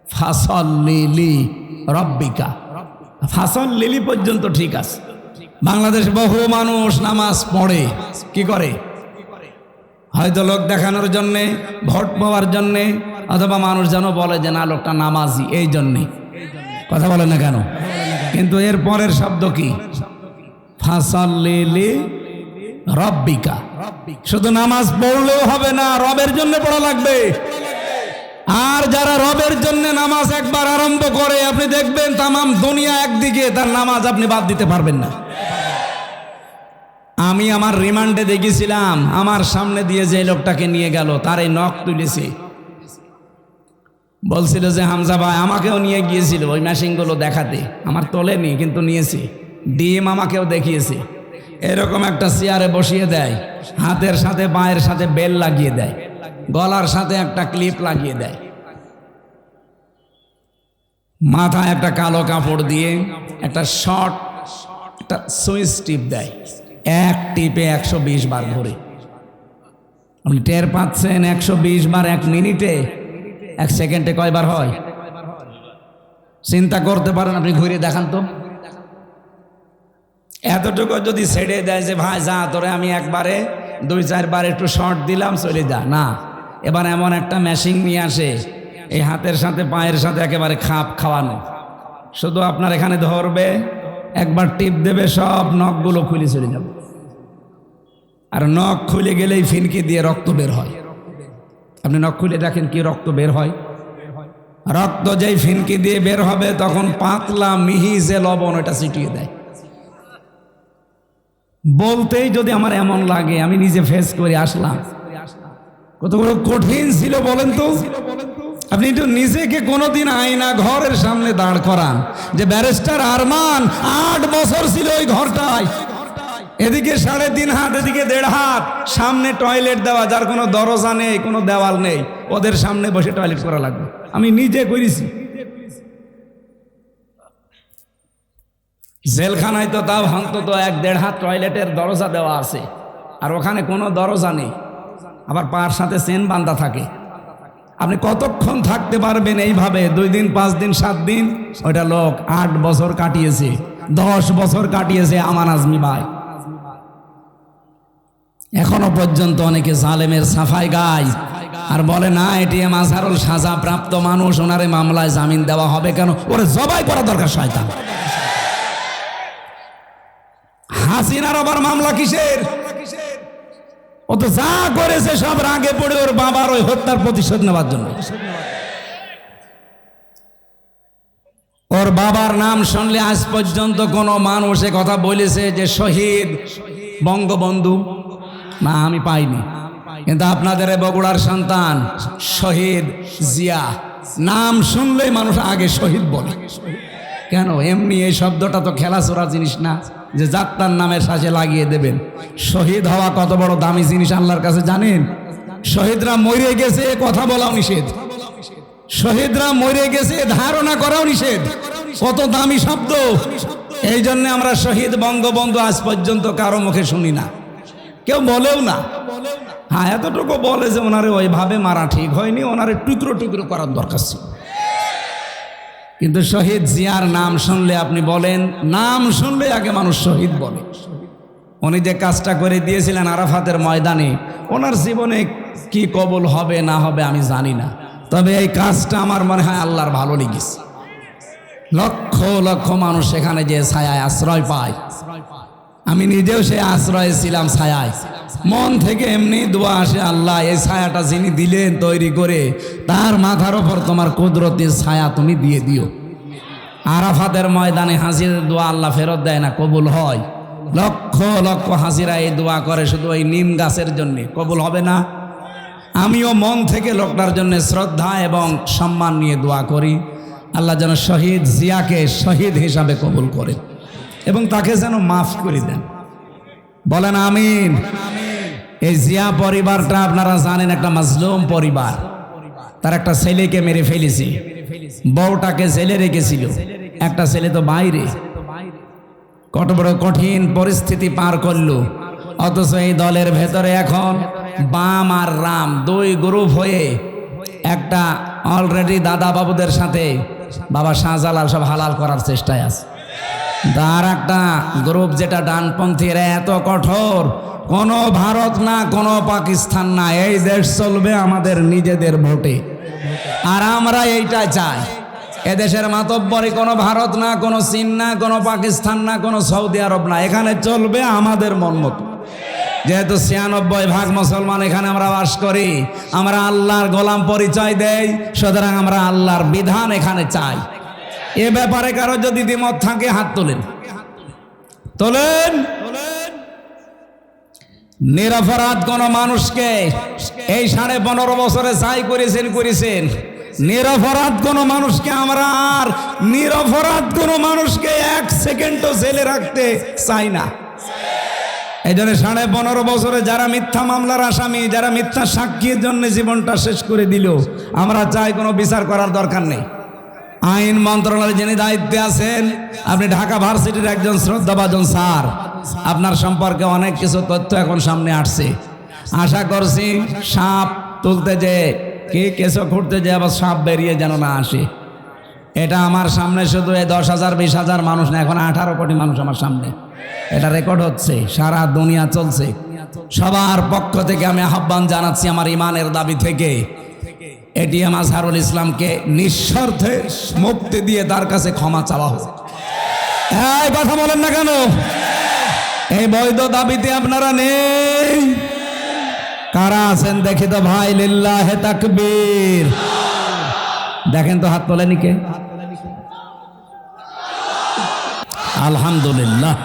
ফাসল্লি রব্বিকা, ফাসল্লি পর্যন্ত ঠিক আছে। বাংলাদেশ বহু মানুষ নামাজ পড়ে, কি করে? হয়তো লোক দেখানোর জন্যে, ভোট পাওয়ার জন্যে, অথবা মানুষ যেন বলে যে না লোকটা নামাজি, এই জন্যে। কথা বলে না কেন? কিন্তু এর পরের শব্দ কি? ফাসল্লি রব্বিকা। শুধু নামাজ পড়লেও হবে না, রবের জন্য পড়া লাগবে। আর যারা রবের জন্য নামাজ একবার আরম্ভ করে, আপনি দেখবেন তামাম দুনিয়া একদিকে, তার নামাজ আপনি বাদ দিতে পারবেন না। আমি আমার রিমান্ডে দেখেছিলাম, আমার সামনে দিয়ে যে লোকটাকে নিয়ে গেল তার এই নখ তুলেছে, বলছিল যে হামজা ভাই, আমাকেও নিয়ে গিয়েছিল ওই মেশিনগুলো দেখাতে, আমার তোলেনি কিন্তু নিয়েছে। ডিম আমাকেও দেখিয়েছে। এরকম একটা চেয়ারে বসিয়ে দেয়, হাতের সাথে পায়ের সাথে বেল লাগিয়ে দেয়, গলার সাথে একটা ক্লিপ লাগিয়ে দেয়, মাথায় একটা কালো কাপড় দিয়ে একটা শর্ট একটা সুইচ টিপ দেয়, এক টিপে 120 বার ঘুরে। আপনি টের পাচ্ছেন 120 বার 1 মিনিটে? 1 সেকেন্ডে কয়বার হয় চিন্তা করতে পারেন? আপনি ঘুরে দেখান তো। এতটুকু যদি ছেড়ে দেয় যে ভাই যা তোরে আমি একবারে 2-4 বার একটু শর্ট দিলাম, চলে যা, না, এবার এমন একটা মেশিন নিয়ে আসে, এই হাতের সাথে পায়ের সাথে একেবারে খাপ খাওয়ানো, শুধু আপনার এখানে ধরবে, একবার টিপ দেবে, সব নখগুলো খুলে চলে যাবে। আর নখ খুলে গেলেই ফিনকি দিয়ে রক্ত বের হয়। আপনি নখ খুলে দেখেন কি রক্ত বের হয়। রক্ত যেই ফিনকি দিয়ে বের হবে তখন পাতলা মিহি যে লবণ, এটা ছিটিয়ে দেয়। বলতেই যদি আমার এমন লাগে, আমি নিজে ফেস করে আসলাম, কত বড় কঠিন ছিল বলেন তো। আপনি একটু নিজেকে কোনোদিন আয়না ঘরের সামনে দাঁড় করান যে ব্যারিস্টার আরমান 8 বছর ছিল ওই ঘরটায়, এদিকে 3.5 হাত, এদিকে 1.5 হাত, সামনে টয়লেট দেওয়া, যার কোনো দরজা নেই, কোনো দেওয়াল নেই, ওদের সামনে বসে টয়লেট করা লাগবে। আমি নিজে করেছি। জেলখানায় তো তাও অন্তত 1-1.5 হাত টয়লেটের দরজা দেওয়া আছে, আর ওখানে কোনো দরজা নেই, আবার পার সাথে চেন বাঁধা থাকে। আপনি কতক্ষণ থাকতে পারবেন এইভাবে? 2 দিন, 5 দিন, 7 দিন? ওইটা লোক 8 বছর কাটিয়েছে, 10 বছর কাটিয়েছে আমান আজমি ভাই। এখনো পর্যন্ত অনেকে জালেমের সাফাই গায় আর বলে না এটিএম আজহারুল সাজা প্রাপ্ত মানুষ, ওনারে মামলায় জামিন দেওয়া হবে কেন? ওরে জবাই করা দরকার শয়তান। হাসিনার আবার মামলা কিসের? ও তো যা করেছে সব রাগে পড়ে ওর বাবার ওই হত্যার প্রতিশোধ নেওয়ার জন্য। ওর বাবার নাম শুনলে আজ পর্যন্ত কোনো মানুষ এ কথা বলেছে যে শহীদ বঙ্গবন্ধু? না, আমি পাইনি। কিন্তু আপনাদের বগুড়ার সন্তান শহীদ জিয়া নাম শুনলেই মানুষ আগে শহীদ বলে। কেন? এমনি এই শব্দটা তো খেলাচোরা জিনিস না যে যাত্রার নামের সাথে লাগিয়ে দেবেন। শহীদ হওয়া কত বড় দামি জিনিস আল্লাহর কাছে জানেন? শহীদরা মরে গেছে কথা বলাও নিষেধ, শহীদরা মরে গেছে ধারণা করাও নিষেধ। কত দামি শব্দ! এই জন্য আমরা শহীদ বঙ্গবন্ধু আজ পর্যন্ত কারো মুখে শুনি না, কেউ বলেও না। হ্যাঁ, এতটুকু বলে যে ওনারে ওইভাবে মারা ঠিক হয়নি, ওনারে টুকরো টুকরো করার দরকার ছিল। কিন্তু শহীদ জিয়ার নাম শুনলে আপনি বলেন, নাম শুনলে আগে মানুষ শহীদ বলে। উনি যে কাজটা করে দিয়েছিলেন আরাফাতের ময়দানে, ওনার জীবনে কি কবুল হবে না হবে আমি জানি না, তবে এই কাজটা আমার মনে হয় আল্লাহর ভালো লেগেছে। লক্ষ লক্ষ মানুষ সেখানে যে ছায়ায় আশ্রয় পায়, আমি নিজেও সে আশ্রয়ে ছিলাম ছায়ায়। মন থেকে এমনি দোয়া আসে, আল্লাহ এই ছায়াটা যিনি দিলেন তৈরি করে, তার মাথার ওপর তোমার কুদরতের ছায়া তুমি দিয়ে দিও। আরাফাতের ময়দানে হাজিরের দোয়া আল্লাহ ফেরত দেয় না, কবুল হয়। লক্ষ লক্ষ হাজিরা এই দোয়া করে শুধু ওই নিম গাছের জন্যে, কবুল হবে না? আমিও মন থেকে লোকটার জন্য শ্রদ্ধা এবং সম্মান নিয়ে দোয়া করি, আল্লাহ যেন শহীদ জিয়াকে শহীদ হিসাবে কবুল করে এবং তাকে যেন মাফ করে দেন। বলেন আমিন। এই জিয়া পরিবারটা আপনারা জানেন একটা মাজলুম পরিবার। তার একটা ছেলেকে মেরে ফেলেছে, বউটাকে জেলে রেখেছিল, একটা ছেলে তো বাইরে। কত বড় কঠিন পরিস্থিতি পার করলো, অথচ এই দলের ভেতরে এখন বাম আর রাম 2 গ্রুপ হয়ে একটা অলরেডি দাদা বাবুদের সাথে বাবা শাহজালাল সব হালাল করার চেষ্টায় আছে। তার একটা গ্রুপ যেটা ডানপন্থী, এরা এত কঠোর, কোনো ভারত না কোনো পাকিস্তান না, এই দেশ চলবে আমাদের নিজেদের ভোটে, আর আমরা এইটা চাই। এদেশের মাতব্বরি কোনো ভারত না, কোনো চীন না, কোনো পাকিস্তান না, কোনো সৌদি আরব না, এখানে চলবে আমাদের মন মতো। যেহেতু 96% মুসলমান এখানে আমরা বাস করি, আমরা আল্লাহর গোলাম পরিচয় দেই, সুতরাং আমরা আল্লাহর বিধান এখানে চাই। এ ব্যাপারে কারো যদি দ্বিমত থাকে হাত তোলেন, তোলেন। নিরপরাধ কোন মানুষকে এই 15.5 বছরে চাই করেছেন। নিরপরাধ কোন মানুষকে আমরা আর নিরপরাধ কোন মানুষকে 1 সেকেন্ডও জেলে রাখতে চাই না। এই জন্য 15.5 বছরে যারা মিথ্যা মামলার আসামি, যারা মিথ্যা সাক্ষীর জন্য জীবনটা শেষ করে দিল, আমরা চাই কোনো বিচার করার দরকার নেই। আইন মন্ত্রণালয়ে যিনি দায়িত্বে আছেন, আপনি ঢাকা ভার্সিটির একজন শ্রদ্ধাভাজন স্যার, আপনার সম্পর্কে অনেক কিছু তথ্য এখন সামনে আসছে। আশা করছি সাপ তুলতে যে কি কেসও খুঁড়তে যে আবার সাপ বেরিয়ে যেন না আসে। এটা আমার সামনে শুধু 10,000 20,000 মানুষ না, এখন 18 কোটি মানুষ আমার সামনে, এটা রেকর্ড হচ্ছে, সারা দুনিয়া চলছে। সবার পক্ষ থেকে আমি আহ্বান জানাচ্ছি আমার ইমানের দাবি থেকে, এটিএম আজহারুল ইসলামকে নিঃস্বার্থে মুক্তি দিয়ে তার কাছে ক্ষমা চাওয়া হোক। এই কথা বলেন না কেন? এই বৈধ দাবিতে আপনারা নেই? কারা আছেন দেখি তো ভাই, লিল্লাহে তাকবীর। দেখেন তো হাত তোলেনি কে? আলহামদুলিল্লাহ।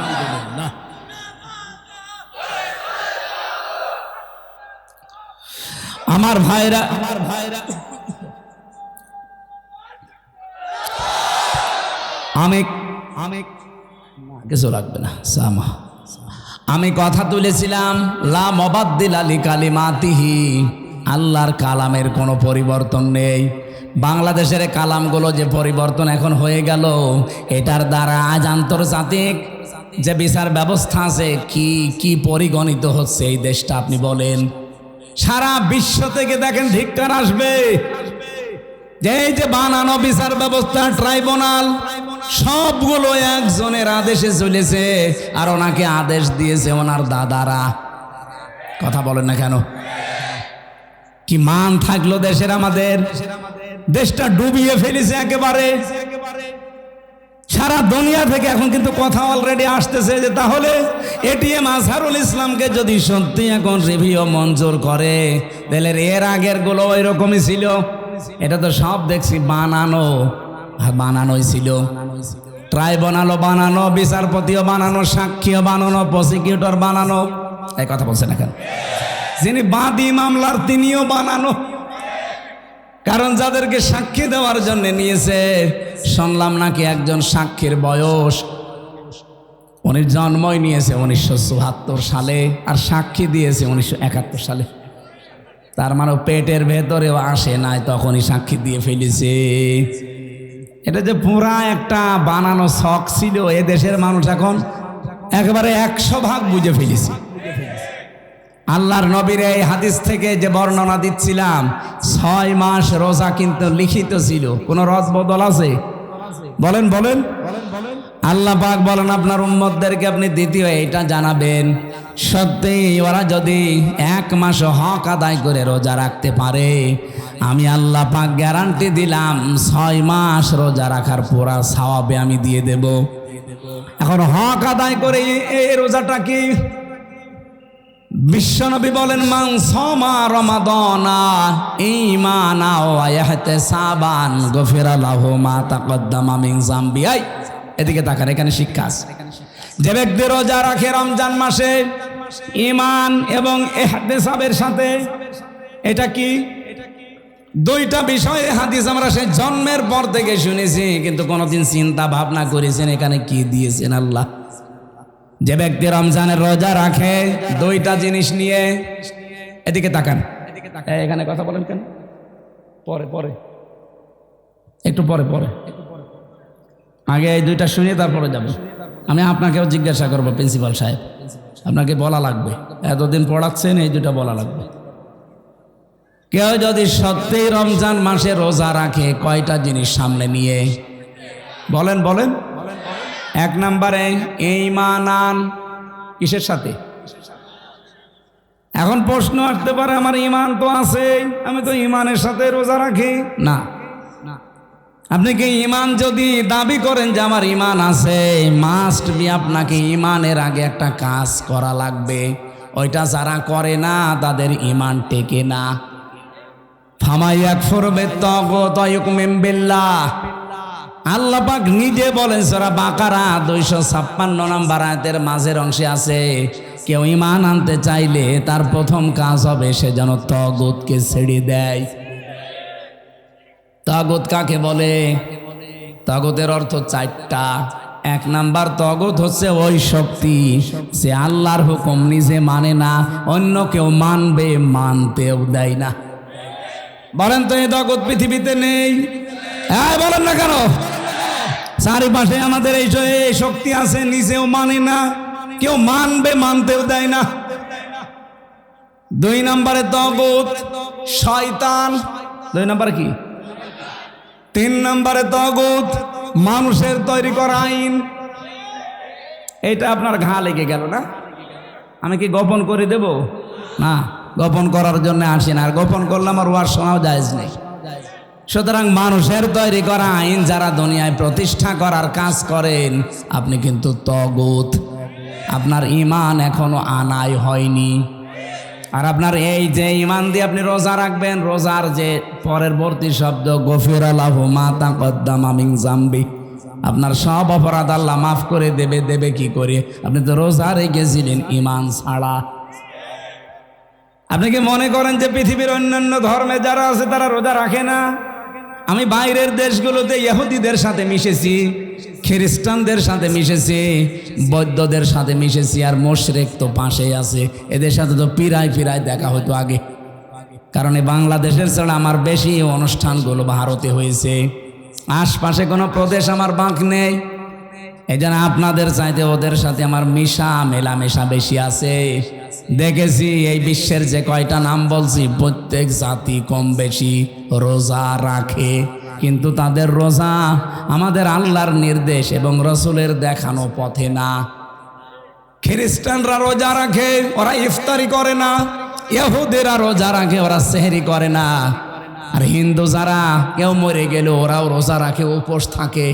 আমার ভাইরা, আমি কিছু লাগবে না, আমি কথা তুলেছিলাম লা মুবাদ্দিলা লিকালিমাতিহি, আল্লাহর কালামের কোনো পরিবর্তন নেই। বাংলাদেশের কালামগুলো যে পরিবর্তন এখন হয়ে গেল, এটার দ্বারা আজ আন্তর্জাতিক যে বিচার ব্যবস্থা আছে কি কি পরিগণিত হচ্ছে এই দেশটা আপনি বলেন। সারা বিশ্ব থেকে দেখেন ধিক্কার আসবে যে এই যে বানানো বিচার ব্যবস্থা ট্রাইব্যুনাল সবগুলো একজনের আদেশে চলেছে, আর ওনাকে আদেশ দিয়েছে ওনার দাদারা। কথা বলেন না কেন? কি মান থাকলো দেশের? আমাদের দেশটা ডুবিয়ে ফেলেছে একেবারে। সারা দুনিয়া থেকে এখন কিন্তু কথা অলরেডি আসতেছে যে তাহলে এটিএম আজহারুল ইসলামকে যদি সত্যি এখন রিভিউ মঞ্জুর করে, তাহলে এর আগের গুলো ওই রকমই ছিল। এটা তো সব দেখছি বানানোই ছিল। ট্রাইব্যুনালও বানানো, বিচারপতিও বানানো, সাক্ষীও বানানো, প্রসিকিউটর বানানো। এই কথা বলছেন এখন যিনি বাদী মামলার তিনিও বানানো। কারণ যাদেরকে সাক্ষী দেওয়ার জন্য নিয়েছে, শুনলাম নাকি একজন সাক্ষীর বয়স, উনি জন্মই নিয়েছে 1974 সালে আর সাক্ষী দিয়েছে 1971 সালে। তার মানে পেটের ভেতরেও আসে নাই, তখনই সাক্ষী দিয়ে ফেলেছে। এটা যে পুরা একটা বানানো শখ ছিল, এ দেশের মানুষ এখন একেবারে 100% বুঝে ফেলেছে। আল্লাহর নবীর এই হাদিস থেকে যে বর্ণনা দিচ্ছিলাম, 6 মাস রোজা কিন্তু লিখিত ছিল। কোন রদ বদল আছে? বলেন বলেন। আল্লাহ পাক বলেন আপনার উম্মতদেরকে আপনি দ্বিতীয় এটা জানাবেন, সত্যি ওরা যদি 1 মাস হক আদায় করে রোজা রাখতে পারে, আমি আল্লাহ পাক গ্যারান্টি দিলাম 6 মাস রোজা রাখার পুরা সওয়াবে আমি দিয়ে দেব। এখন হক আদায় করে এই রোজাটা কি? বিশ্বনবী বলেন মান সামা রমাদানা ঈমানা ওয়া ইহতিসাবান গফিরা লাহু মা তাকদ্দামা মিন যামবি। এদিকে তাকান, এখানে শিক্ষা আছে। যে ব্যক্তি রোজা রাখে রমজান মাসে ঈমান এবং ইহতিসাবের সাথে, এটা কি? দুইটা বিষয়ে হাদিস আমরা সেই জন্মের পর থেকে শুনেছি, কিন্তু কোনোদিন চিন্তা ভাবনা করেছেন এখানে কি দিয়েছেন আল্লাহ? যে ব্যক্তি রমজানের রোজা রাখে দুইটা জিনিস নিয়ে, এদিকে তাকান, এখানে কথা বলেন কেন? পরে একটু পরে আগে এই দুইটা শুনিয়ে তারপরে যাব। আমি আপনাকেও জিজ্ঞাসা করবো, প্রিন্সিপাল সাহেব আপনাকে বলা লাগবে, এতদিন পড়াচ্ছেন, এই দুটা বলা লাগবে। কেউ যদি সত্যিই রমজান মাসে রোজা রাখে, কয়টা জিনিস সামনে নিয়ে? বলেন বলেন। 1 নম্বরে ঈমান। কিসের সাথে? এখন প্রশ্ন আসতে পারে আমার ঈমান তো আছে, আমি তো ঈমানের সাথে রোজা রাখি না। আপনি কি ঈমান যদি দাবি করেন যে আমার ঈমান আছে, মাস্ট বি আপনাকে ঈমানের আগে একটা কাজ করা লাগবে। ওইটা যারা করে না তাদের ঈমান টেকে না। ফামান ইয়াকফুর বিত্তাগুত ওয়া ইউমিন বিল্লাহ, আল্লাহ পাক নিজে বলেন সূরা বাকারা 256 নম্বর আয়াতের মাঝের অংশে আছে, কেউ ঈমান আনতে চাইলে তার প্রথম কাজ হবে সে যেন তাগুতকে ছেড়ে দেয়। তাগুত কাকে বলে? তাগুতের অর্থ 4টা। 1 নাম্বার তাগুত হচ্ছে ওই শক্তি সে আল্লাহর হুকুম নিজে মানে না, অন্য কেউ মানবে মানতেও দেয় না। বলেন তো এই তাগুত পৃথিবীতে নেই? হ্যাঁ বলেন না কেন? চারিপাশে আমাদের এই শক্তি আছে, নিজেও মানে না, কেউ মানবে মানতেও দেয় না। 2 নম্বরে তাগুত শয়তান। 2 নম্বরে কি? 3 নম্বরে তাগুত মানুষের তৈরি করা আইন। এটা আপনার ঘা লেগে গেল না? আমি কি গোপন করে দেব? না, গোপন করার জন্য আসি না, আর গোপন করলে আমার ওয়াজ শোনাও জায়েজ নেই। সুতরাং মানুষের তৈরি করা আইন যারা দুনিয়ায় প্রতিষ্ঠা করার কাজ করেন, আপনি কিন্তু তাগুত। আপনার ঈমান এখনো আনাই হয়নি। আর আপনার এই যে ঈমান দিয়ে আপনি রোজা রাখবেন, রোজার যে পরবর্তী শব্দ গফিরা লাহু মা তাকদ্দামা মিন যামবি, আপনার সব অপরাধ আল্লাহ মাফ করে দেবে। দেবে কি করে? আপনি তো রোজা রেখেছিলেন ঈমান ছাড়া। আপনি কি মনে করেন যে পৃথিবীর অন্যান্য ধর্মে যারা আছে তারা রোজা রাখে না? আমি বাইরের দেশগুলোতে ইহুদিদের সাথে মিশেছি, খ্রিস্টানদের সাথে মিশেছি, বৌদ্ধদের সাথে মিশেছি, আর মুশরিক তো পাশেই আছে। এদের সাথে তো পিরায় দেখা হতো আগে। কারণ এই বাংলাদেশের ছাড়া আমার বেশি অনুষ্ঠানগুলো ভারতে হয়েছে, আশপাশে কোনো প্রদেশ আমার বাঁক নেই। এই জন্য আপনাদের চাইতে ওদের সাথে আমার মেলামেশা বেশি আছে। দেখেছি এই বিশ্বের যে কয়টা নাম বলছি প্রত্যেক জাতি কম বেশি রোজা রাখে, কিন্তু তাদের রোজা আমাদের আল্লাহর নির্দেশ এবং রসুলের দেখানো পথে না। খ্রিস্টানরা রোজা রাখে, ওরা ইফতারি করে না। ইহুদিরা রোজা রাখে, ওরা সেহরি করে না। আর হিন্দু যারা কেউ মরে গেল ওরাও রোজা রাখে, উপোস থাকে,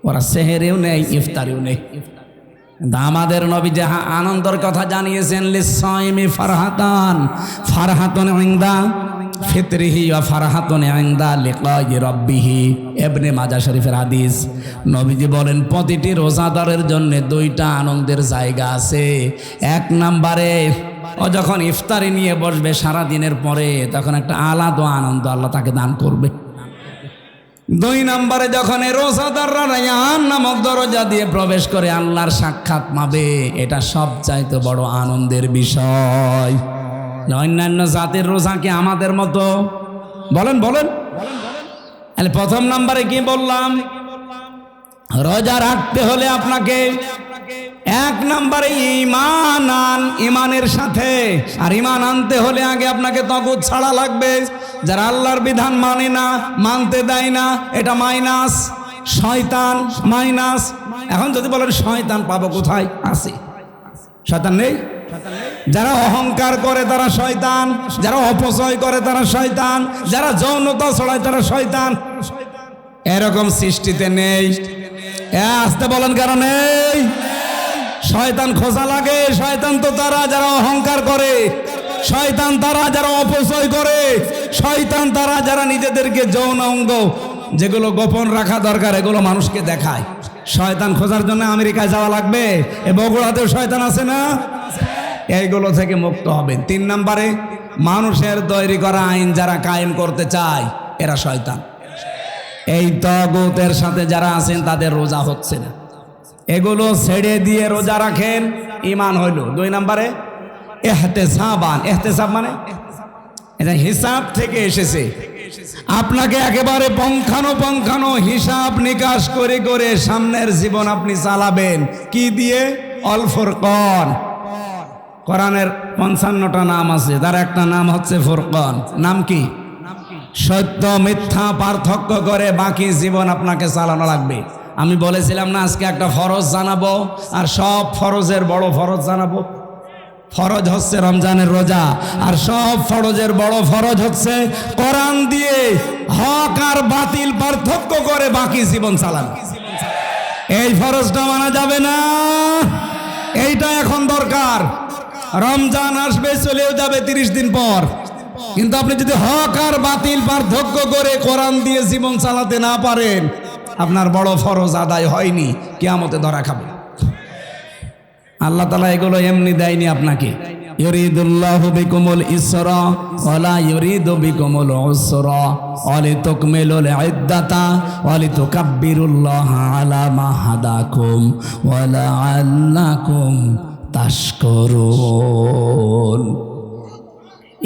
ওরা সেহরিও নেই ইফতারিও নেই। আমাদের নবী যে আনন্দের কথা জানিয়েছেন, লিসাইমি ফারহাতান, ফারহাতুন ইনদা ফিতরিহি ওয়া ফারহাতুন ইনদা লিকাই রাব্বিহি। ইবনে মাজাহ শরীফের হাদিস। নবীজি বলেন প্রতিটি রোজাদারের জন্য দুইটা আনন্দের জায়গা আছে। এক নম্বরে ও যখন ইফতারি নিয়ে বসবে সারা দিনের পরে, তখন একটা আলাদা আনন্দ আল্লাহ তাকে দান করবে। দুই নম্বরে যখন এই রোজাদাররা রায়্যান নামক দরজা দিয়ে প্রবেশ করে আল্লাহর সাক্ষাৎ পাবে, এটা সবচাইতে বড় আনন্দের বিষয়। অন্যান্য জাতির রোজা কি আমাদের মতো? বলেন বলেন। তাহলে প্রথম নম্বরে কি বললাম? রোজা রাখতে হলে আপনাকে এক নম্বরে ঈমান আন, ঈমানের সাথে। আর ঈমান আনতে হলে আগে আপনাকে তাগুত ছাড়া লাগবে। যারা আল্লাহর বিধান মানে না, মানতে দেয় না, এটা মাইনাস, শয়তান মাইনাস। এখন যদি বলেন শয়তান পাবো কোথায়? আছে, শয়তান নেই? যারা অহংকার করে তারা শয়তান, যারা অপচয় করে তারা শয়তান, যারা যৌনতা ছড়ায় তারা শয়তান। এরকম সৃষ্টিতে নেই। আসতে বলেন কারণ নেই। শয়তান খোঁজা লাগে। শয়তান তো তারা যারা অহংকার করে, শয়তান তারা যারা অপচয় করে, শয়তান তারা যারা নিজেদেরকে যৌন অঙ্গ যেগুলো গোপন রাখা দরকার এগুলো মানুষকে দেখায়। শয়তান খোঁজার জন্য আমেরিকায় যাওয়া লাগবে। এ বগুড়াতেও শয়তান আছে না? এইগুলো থেকে মুক্ত হবেন। তিন নম্বরে মানুষের তৈরি করা আইন যারা কায়েম করতে চায় এরা শয়তান। এই তাগুতের সাথে যারা আছেন তাদের রোজা হচ্ছে না। এগুলো ছেড়ে দিয়ে রোজা রাখেন, ঈমান হইল। দুই নম্বরে ইহতিসাবান। ইহতিসাব মানে এটা হিসাব থেকে এসেছে। আপনাকে একেবারে পঙ্খানো হিসাব নিকাশ করে করে সামনের জীবন আপনি চালাবেন। কি দিয়ে? অল ফুরকান। কোরআনের 55টা নাম আছে, তার একটা নাম হচ্ছে ফুরকান। নাম কি? সত্য মিথ্যা পার্থক্য করে বাকি জীবন আপনাকে চালানো লাগবে। আমি বলেছিলাম না আজকে একটা ফরজ জানাবো, আর সব ফরজের বড় ফরজ জানাবো। ফরজ হচ্ছে রমজানের রোজা, আর সব ফরজের বড় ফরজ হচ্ছে কোরআন দিয়ে হক আর বাতিল পার্থক্য করে বাকি জীবন চালানো। এই ফরজটা মানা যাবে না, এইটা এখন দরকার। রমজান আসবে, চলেও যাবে 30 দিন পর, কিন্তু আপনি যদি হক আর বাতিল পার্থক্য করে কোরআন দিয়ে জীবন চালাতে না পারেন, আপনার বড় ফরজ আদায় হয়নি, কিয়ামতে ধরা খাবে। আল্লাহ তাআলা এগুলো এমনি দেয়নি আপনাকে। ইউরিদুল্লাহু বিকুমুল ইসরা ওয়ালা ইউরিদু বিকুমুল উসরা ওয়ালিতুকমিলুল ইদ্দাতা ওয়ালিতুকাব্বিরুল্লাহা আলা মা হাদাকুম ওয়া লাআল্লাকুম তাশকুরুন।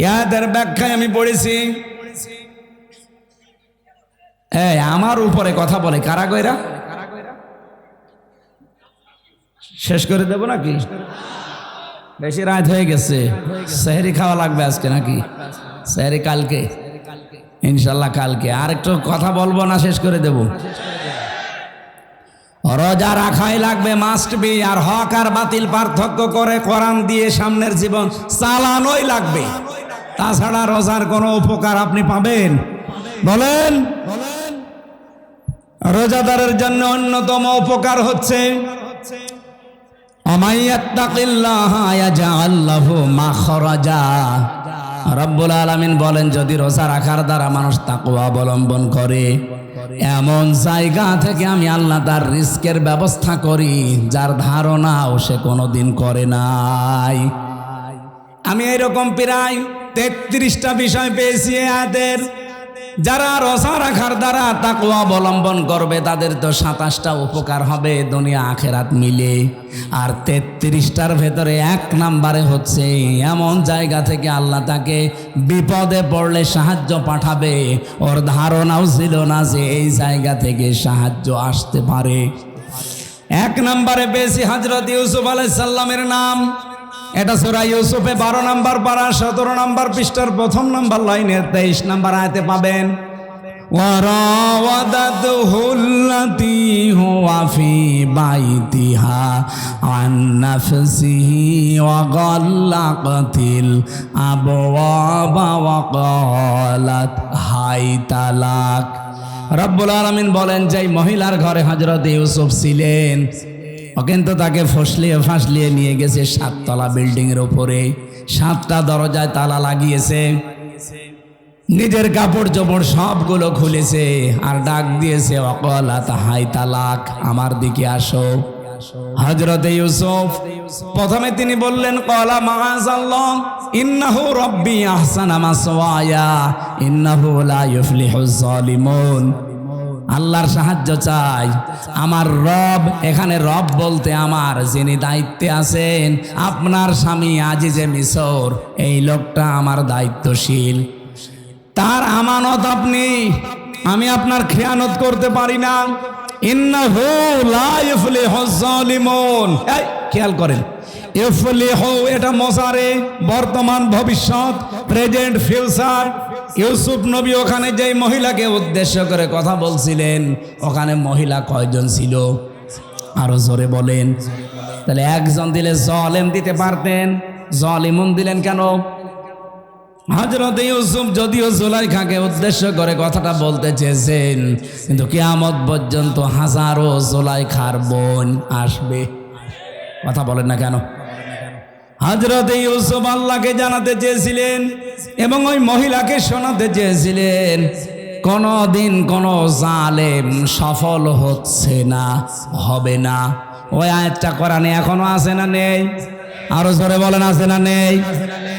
ইয়াদের ব্যাখ্যায় আমি পড়েছি, আমার উপরে কথা বলে কারা কইরা? শেষ করে দেব নাকি? বেশি রাত হয়ে গেছে, সেহরি খাওয়া লাগবে আজকে নাকি? সেহরি কালকে ইনশাল্লাহ, কালকে। আর একটু কথা বলবো না, শেষ করে দেব। রোজা রাখাই লাগবে, মাস্ট বি। আর হক আর বাতিল পার্থক্য করে কোরআন দিয়ে সামনের জীবন চালানোই লাগবে। তাছাড়া রোজার কোনো উপকার আপনি পাবেন? বলেন। রোজাদারের জন্য অন্যতম উপকার হচ্ছে রব্বুল আলামিন বলেন, যদি রোজা রাখার দ্বারা মানুষ তাকওয়া অবলম্বন করে, এমন জায়গা থেকে আমি আল্লাহ তার রিস্কের ব্যবস্থা করি যার ধারণাও সে কোনোদিন করে নাই। আমি এরকম প্রায় 33টা বিষয় পেয়েছি আয়াতের। যারা রোজা রাখার দ্বারা তাকওয়া অবলম্বন করবে তাদের তো 27টা উপকার হবে দুনিয়া আখেরাত মিলে। আর 33টার ভেতরে 1 নম্বরে হচ্ছে এমন জায়গা থেকে আল্লাহ তাকে বিপদে পড়লে সাহায্য পাঠাবে, ওর ধারণাও ছিল না যে এই জায়গা থেকে সাহায্য আসতে পারে। 1 নম্বরে পেয়েছি হযরত ইউসুফ আলাইহিস সালামের নাম। এটা সূরা ইউসুফে 12 নম্বর পারা 17 নম্বর পৃষ্ঠার 1 নম্বর লাইনের 23 নম্বর আয়াতে পাবেন। ওয়ারাওয়াদাতুহু আল্লাতী হুয়া ফি বাইতিহা আন নাফসিহি ওয়া গাল্লাকাতিল আবওয়াবা ওয়া ক্বালাত হাইতা লাক। রব্বুল আলামিন বলেন যে মহিলার ঘরে হযরত ইউসুফ ছিলেন, ও কিন্তু তাকে ফাঁসলিয়ে নিয়ে গেছে 7 তলা বিল্ডিং এর উপরে, 7টা দরজায় তালা লাগিয়েছে, নিজের কাপড় চোপড় সবগুলো খুলেছে আর ডাক দিয়েছে ওয়াকালাত হাই তালাক, আমার দিকে আসো। হযরত ইউসুফ প্রথমে তিনি বললেন ক্বালা মাআযাল্লাহ ইন্নাহু রাব্বি আহসানা মাসওয়ায়া ইন্নাহু লা ইউফলিহুজ জালিমুন। আল্লাহর সাহায্য চাই, আমার রব, এখানে রব বলতে আমার যিনি দায়িত্বে আছেন, আপনার স্বামী আজিজে মিসর, এই লোকটা আমার দায়িত্বশীল, তার আমানত আপনি, আমি আপনার খেয়ানত করতে পারি না। ইন্নাহু লা ইউফলিহুজ জালিমুন, এই খেয়াল করেন, ইউফলিহু এটা মজারে, বর্তমান ভবিষ্যৎ, প্রেজেন্ট ফিউচার। ইউসুফ নবী ওখানে যেই মহিলাকে উদ্দেশ্য করে কথা বলছিলেন, ওখানে মহিলা কয়জন ছিল আরো জোরে বলেন? তাহলে একজন দিলে জালেম দিতে পারতেন, জালিমুন দিলেন কেন? হযরত ইউসুফ যদিও জুলাইখাকে উদ্দেশ্য করে কথাটা বলতে চেয়েছেন, কিন্তু কিয়ামত পর্যন্ত হাজারো জুলাইখার বোন আসবে। কথা বলেন না কেন? হযরত ইউসুফ আল্লাহকে জানাতে চেয়েছিলেন এবং ওই মহিলাকে শোনাতে চেয়েছিলেন, কোনদিন কোন জালেম সফল হচ্ছে না, হবে না। ওই আয়াতটা কোরআনে এখনো আছে না নেই? আরো জোরে বলেন আছে না নেই?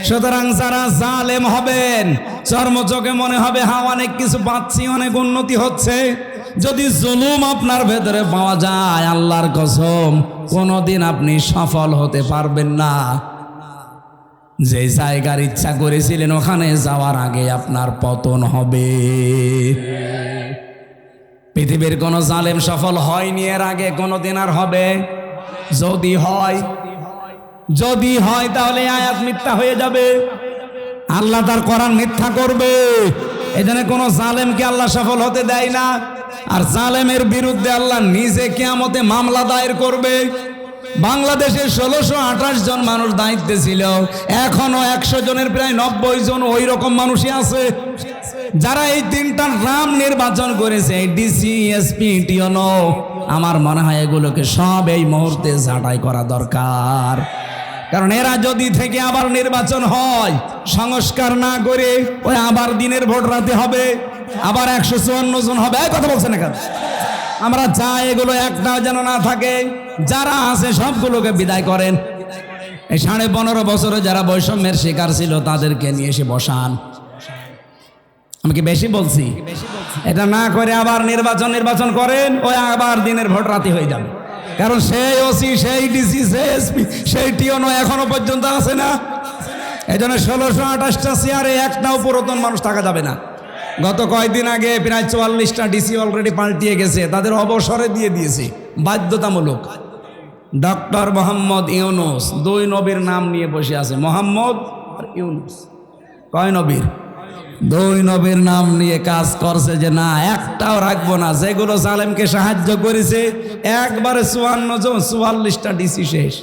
সুতরাং যারা জালেম হবেন, চর্মচোখে মনে হবে হ্যাঁ অনেক কিছু পাচ্ছি, অনেক উন্নতি হচ্ছে, যদি জুলুম আপনার ভেতরে পাওয়া যায়, আল্লাহর কসম কোনদিন আপনি সফল হতে পারবেন না। যে জায়গার ইচ্ছা করেছিলেন ওখানে যাওয়ার আগে আপনার পতন হবে। পৃথিবীর কোন জালেম সফল হয়নি এর আগে, কোনদিন আর হবে? যদি হয় তাহলে আয়াত মিথ্যা হয়ে যাবে, আল্লাহ তার কোরআন মিথ্যা করবে। এজন্য কোন জালেমকে আল্লাহ সফল হতে দেয় না। আর জালেমের বিরুদ্ধে আল্লাহ নিজে কিয়ামতে মামলা দায়ের করবে। বাংলাদেশে 1628 জন মানুষ দায়িত্বে ছিল, এখনো 100 জনের প্রায় 90 জন ওই রকম মানুষই আছে, যারা এই 3টা নাম নির্বাচন করেছে, ডিসি, এসপি, টিওনো। আমার মনে হয় এগুলোকে সব এই মুহূর্তে ঝাঁটাই করা দরকার। কারণ এরা যদি থেকে আবার নির্বাচন হয়, সংস্কার না করে ওই আবার দিনের ভোট রাতে হবে, আবার 154 জন হবে। কথা বলছেন না কেন? আমরা চাই এগুলো একটাও যেন না থাকে, যারা আছে সবগুলোকে বিদায় করেন। এই 15.5 বছরে যারা বৈষম্যের শিকার ছিল তাদেরকে নিয়ে এসে বসান। আমি কি বেশি বলছি? এটা না করে আবার নির্বাচন করেন, ওই আবার দিনের ভোট রাতে হয়ে যাবে। কারণ সেই ওসি, সেই ডিসি, সেই এসপি, সেই টিওনো এখনো পর্যন্ত আছে না। এই জন্য 1628টা চেয়ারে একটাও পুরাতন মানুষ থাকা যাবে না। গত কয়েকদিন আগে প্রায় 44টা ডিসি অলরেডি পাল্টিয়ে গেছে, তাদের অবসরে দিয়ে দিয়েছে বাধ্যতামূলক। ডক্টর মোহাম্মদ ইউনুস 2 নবীর নাম নিয়ে বসে আছে, মোহাম্মদ আর ইউনুস। কয় নবীর? 2 নবীর নাম নিয়ে কাজ করছে যে না একটাও রাখবো না। যেগুলো জালেমকে সাহায্য করেছে একবারে 44টা ডিসি শেষ।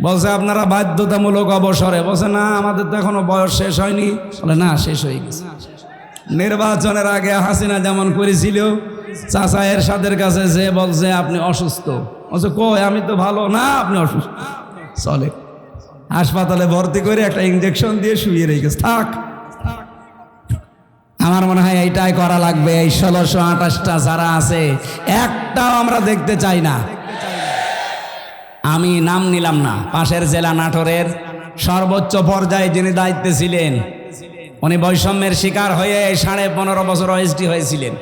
বলছে আপনারা বাধ্যতামূলক অবসরে। বলছে না আমাদের তো এখনো বয়স শেষ হয়নি। বলে না শেষ হয়ে গেছে। নির্বাচনের আগে হাসিনা যেমন করেছিল, চাচা এরশাদের কাছে যে বলছে আপনি অসুস্থ, বলছে কই আমি তো ভালো। না আপনি অসুস্থ, চলে হাসপাতালে ভর্তি করে একটা ইঞ্জেকশন দিয়ে শুয়ে রেখেছে, থাক। আমার মনে হয় এইটাই করা লাগবে। এই 1628টা যারা আছে একটাও আমরা দেখতে চাই না। আমি নাম নিলাম না, পাশের জেলা নাটোরের সর্বোচ্চ পর্যায়ে যিনি দায়িত্বে ছিলেন উনি বৈষম্যের শিকার হয়ে 15.5 বছর OSD হয়েছিলেন।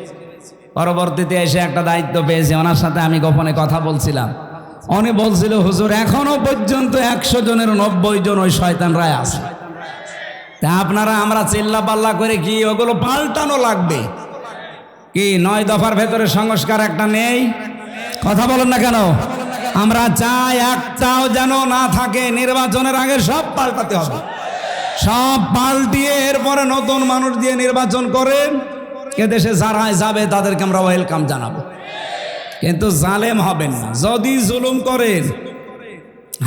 পরবর্তীতে এসে একটা দায়িত্ব পেয়েছে, ওনার সাথে আমি গোপনে কথা বলছিলাম। উনি বলছিল, হুজুর এখনো পর্যন্ত 100 জনের 90 জন ওই শয়তানরাই আছে। তা আপনারা আমরা চিল্লা পাল্লা করে কি ওগুলো পাল্টানো লাগবে কি? 9 দফার ভেতরে সংস্কার একটা নেই, কথা বলেন না কেন? আমরা চাই একটাও যেন না থাকে। নির্বাচনের আগে সব পাল্টাতে হবে, সব পাল্টিয়ে এরপরে নতুন মানুষ দিয়ে নির্বাচন করেন। এদেশে যারা যাবে তাদেরকে আমরা ওয়েলকাম জানাবো, কিন্তু জালেম হবেন না। যদি জুলুম করেন,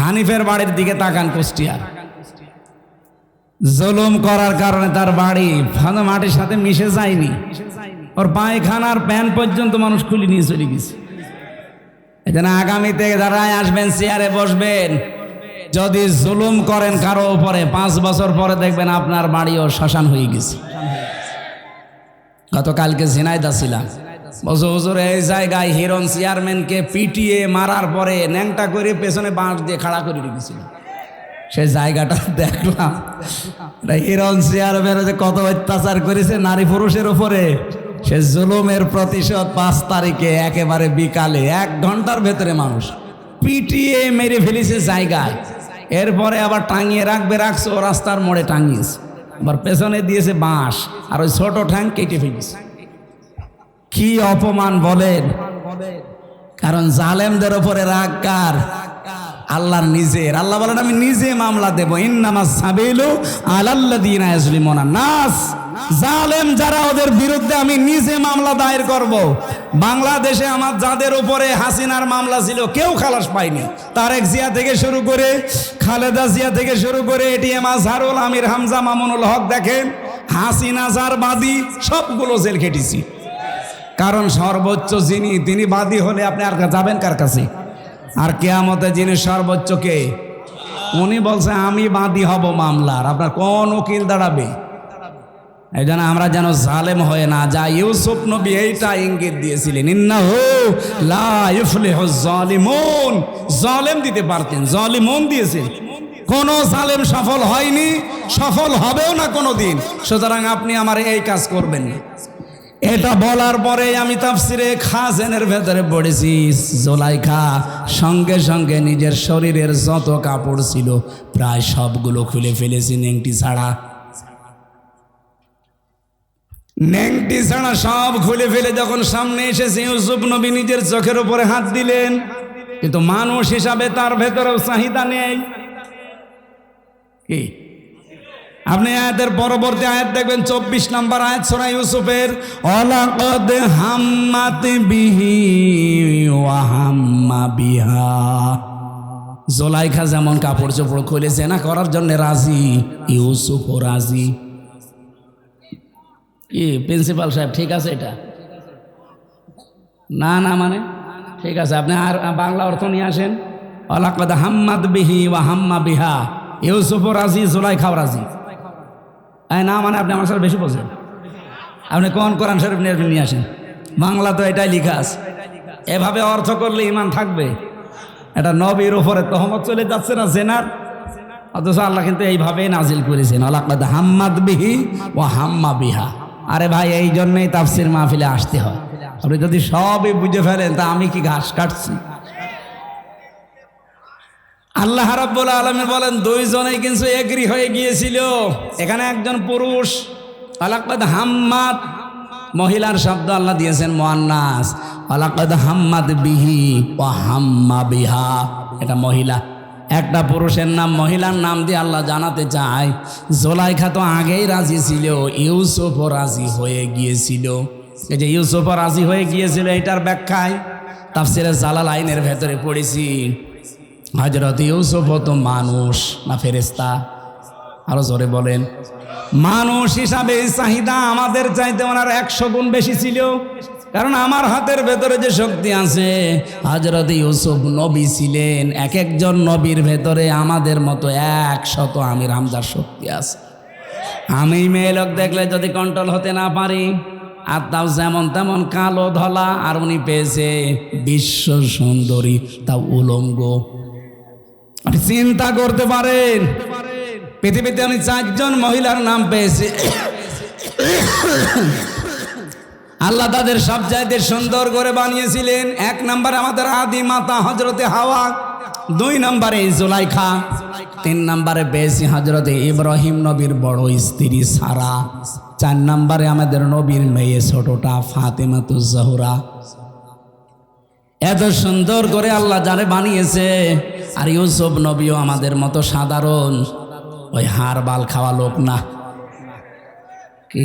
হানিফের বাড়ির দিকে তাকান, কুষ্টিয়ার জুলুম করার কারণে তার বাড়ি মাটির সাথে মিশে যায়নি, ওর পায়খানার প্যান পর্যন্ত মানুষ খুলে নিয়ে চলে গেছে। এজন্য আগামীতে যারা আসবেন চেয়ারে বসবেন, যদি জুলুম করেন কারো উপরে, 5 বছর পরে দেখবেন আপনার বাড়িও শ্মশান হয়ে গেছে। গতকালকে ঝিনাইদহ ছিলাম, বলছো হুজুর এই জায়গায় হিরণ চেয়ারম্যানকে পিটিয়ে মারার পরে ন্যাংটা করে পেছনে বাঁশ দিয়ে খাড়া করে রেখেছিল। সেই জায়গাটা দেখলাম, হিরণ চেয়ারম্যান কত অত্যাচার করেছে নারী পুরুষের উপরে। সে জুলুমের প্রতিশোধ 5 তারিখে একেবারে বিকালে 1 ঘন্টার ভেতরে মানুষ পিটিয়ে মেরে ফেলেছে জায়গায়। এরপরে আবার টাঙিয়ে রাখছে, ও রাস্তার মোড়ে টাঙিয়েছে, আবার পেছনে দিয়েছে বাঁশ, আর ওই ছোট ঠ্যাং কেটে ফেলেছে। কি অপমান বলেন! কারণ জালেমদের উপরে রাগ কার? আল্লাহর নিজের। আল্লাহ বলেন আমি নিজে মামলা দেব, ইন্নামাস সাবিলু আলাল্লাযিনা ইয়াজলিমুনা নাস। জালেম যারা, ওদের বিরুদ্ধে আমি নিজে মামলা দায়ের করব। বাংলাদেশে আমার যাদের উপরে হাসিনার মামলা ছিল কেউ খালাস পায়নি। তারেক জিয়া থেকে শুরু করে, খালেদা জিয়া থেকে শুরু করে, এটিএম আজহারুল, আমির হামজা, মামুনুল হক, দেখেন হাসিনা যার বাদী সবগুলো জেল খেটেছি। কারণ সর্বোচ্চ যিনি, তিনি বাদী হলে আপনি আর যাবেন কার কাছে? আর কিয়ামতে যিনি সর্বোচ্চ কে? উনি বলছে আমি বাদী হব মামলার, আপনার কোন উকিল দাঁড়াবে? এই জন্য আমরা যেন জালেম হয়ে না যাই। ইউসুফ নবী এইটা ইঙ্গিত দিয়েছিলেন, ইন্নাহু লা ইফলিহুজ জালিমুন। জালেম দিতে পারতেন, জালিমুন দিয়েছেন। কোন জালেম সফল হয়নি, সফল হবেও না কোনোদিন। সুতরাং আপনি আমার এই কাজ করবেন না। এটা বলার পরে আমি তাফসিরে খাজেনের ভেতরে পড়েছি, জুলাইখা সঙ্গে সঙ্গে নিজের শরীরের যত কাপড় ছিল প্রায় সবগুলো খুলে ফেলেছি, নেংটি ছাড়া। নেংটি ছাড়া সব খুলে ফেলে যখন সামনে এসেছে, ইউসুফ নবী নিজের চোখের উপরে হাত দিলেন। কিন্তু মানুষ হিসাবে তার ভেতরেও চাহিদা নেই। কি আপনি আয়াতের পরবর্তী আয়াত দেখবেন, 24 নম্বর আয়াত সূরা ইউসুফের, ওয়ালাকাদ হাম্মাত বিহি ওয়া হাম্মা বিহা। জুলাইখা যেমন কাপড় চোপড় খুলে জেনা করার জন্য রাজি, ইউসুফও রাজি। কি প্রিন্সিপাল সাহেব ঠিক আছে এটা? না না মানে ঠিক আছে, আপনি আর বাংলা অর্থ নিয়ে আসেন। ওয়ালাকাদ হাম্মাত বিহি ওয়া হাম্মা বিহা, ইউসুফও রাজি, জুলাইখাও রাজি। না মানে আপনি আমার সাথে বেশি বলছেন। আপনি কোন কোরআন শরীফ নিয়ে আসেন, বাংলা তো এটাই লেখা আছে। এভাবে অর্থ করলে ইমান থাকবে? এটা নবীর উপরে তহমত চলে যাচ্ছে না জেনার, অথচ আল্লাহ কিন্তু এইভাবেই নাজিল করেছেন, ওয়ালাকাদ হাম্মাত বিহি ওয়া হাম্মা বিহা। আরে ভাই, এই জন্যই তাফসির মাহফিলে আসতে হয়। আপনি যদি সবই বুঝে ফেলেন তা আমি কি ঘাস কাটছি? আল্লাহ রাব্বুল আলামিন বলেন দুইজনেই কিন্তু এগ্রি হয়ে গিয়েছিল। এখানে একজন পুরুষ, ওয়ালাকাদ হাম্মাত মহিলার শব্দ আল্লাহ দিয়েছেন মুআন্নাস, ওয়ালাকাদ হাম্মাত বিহি ওয়া হাম্মা বিহা, এটা মহিলা। একটা পুরুষের নাম মহিলার নাম দিয়ে আল্লাহ জানাতে চায়, জুলাইখা তো আগেই রাজি ছিল, ইউসুফও রাজি হয়ে গিয়েছিল। এই যে ইউসুফও রাজি হয়ে গিয়েছিল, এটার ব্যাখ্যায় তাফসিরে জালালাইনের ভেতরে পড়েছি, হযরত ইউসুফ তো মানুষ না ফেরেশতা? আরো জোরে বলেন। মানুষ হিসাবে চাহিদা আমাদের চাইতে ওনার 100 গুণ বেশি ছিল। কারণ আমার হাতের ভেতরে যে শক্তি আছে, হযরত ইউসুফ নবী ছিলেন, এক একজন নবীর ভেতরে আমাদের মতো 100 আমির হামজার শক্তি আছে। আমি মেয়ে লোক দেখলে যদি কন্ট্রোল হতে না পারি, আর তাও যেমন তেমন কালো ধলা, আর উনি পেয়েছে বিশ্ব সুন্দরী, তাও উলঙ্গ। আপনি চিন্তা করতে পারেন পৃথিবীতে আমি 4 জন মহিলার নাম পেয়েছি, আল্লাহ তাদের সব চাইতে সুন্দর করে বানিয়েছিলেন। 1 নম্বরে আমাদের আদি মাতা হযরতে হাওয়া, 2 নম্বরে জুলাইখা, 3 নম্বরে পেয়েছি হযরতে ইব্রাহিম নবীর বড় স্ত্রী সারা, 4 নম্বরে আমাদের নবীর মেয়ে ছোটটা ফাতেমাতুজ জোহরা। এত সুন্দর করে আল্লাহ যারে বানিয়েছে। আর ইউসুফ নবীও আমাদের মতো সাধারণ ওই হাড় বাল খাওয়া লোক না। কি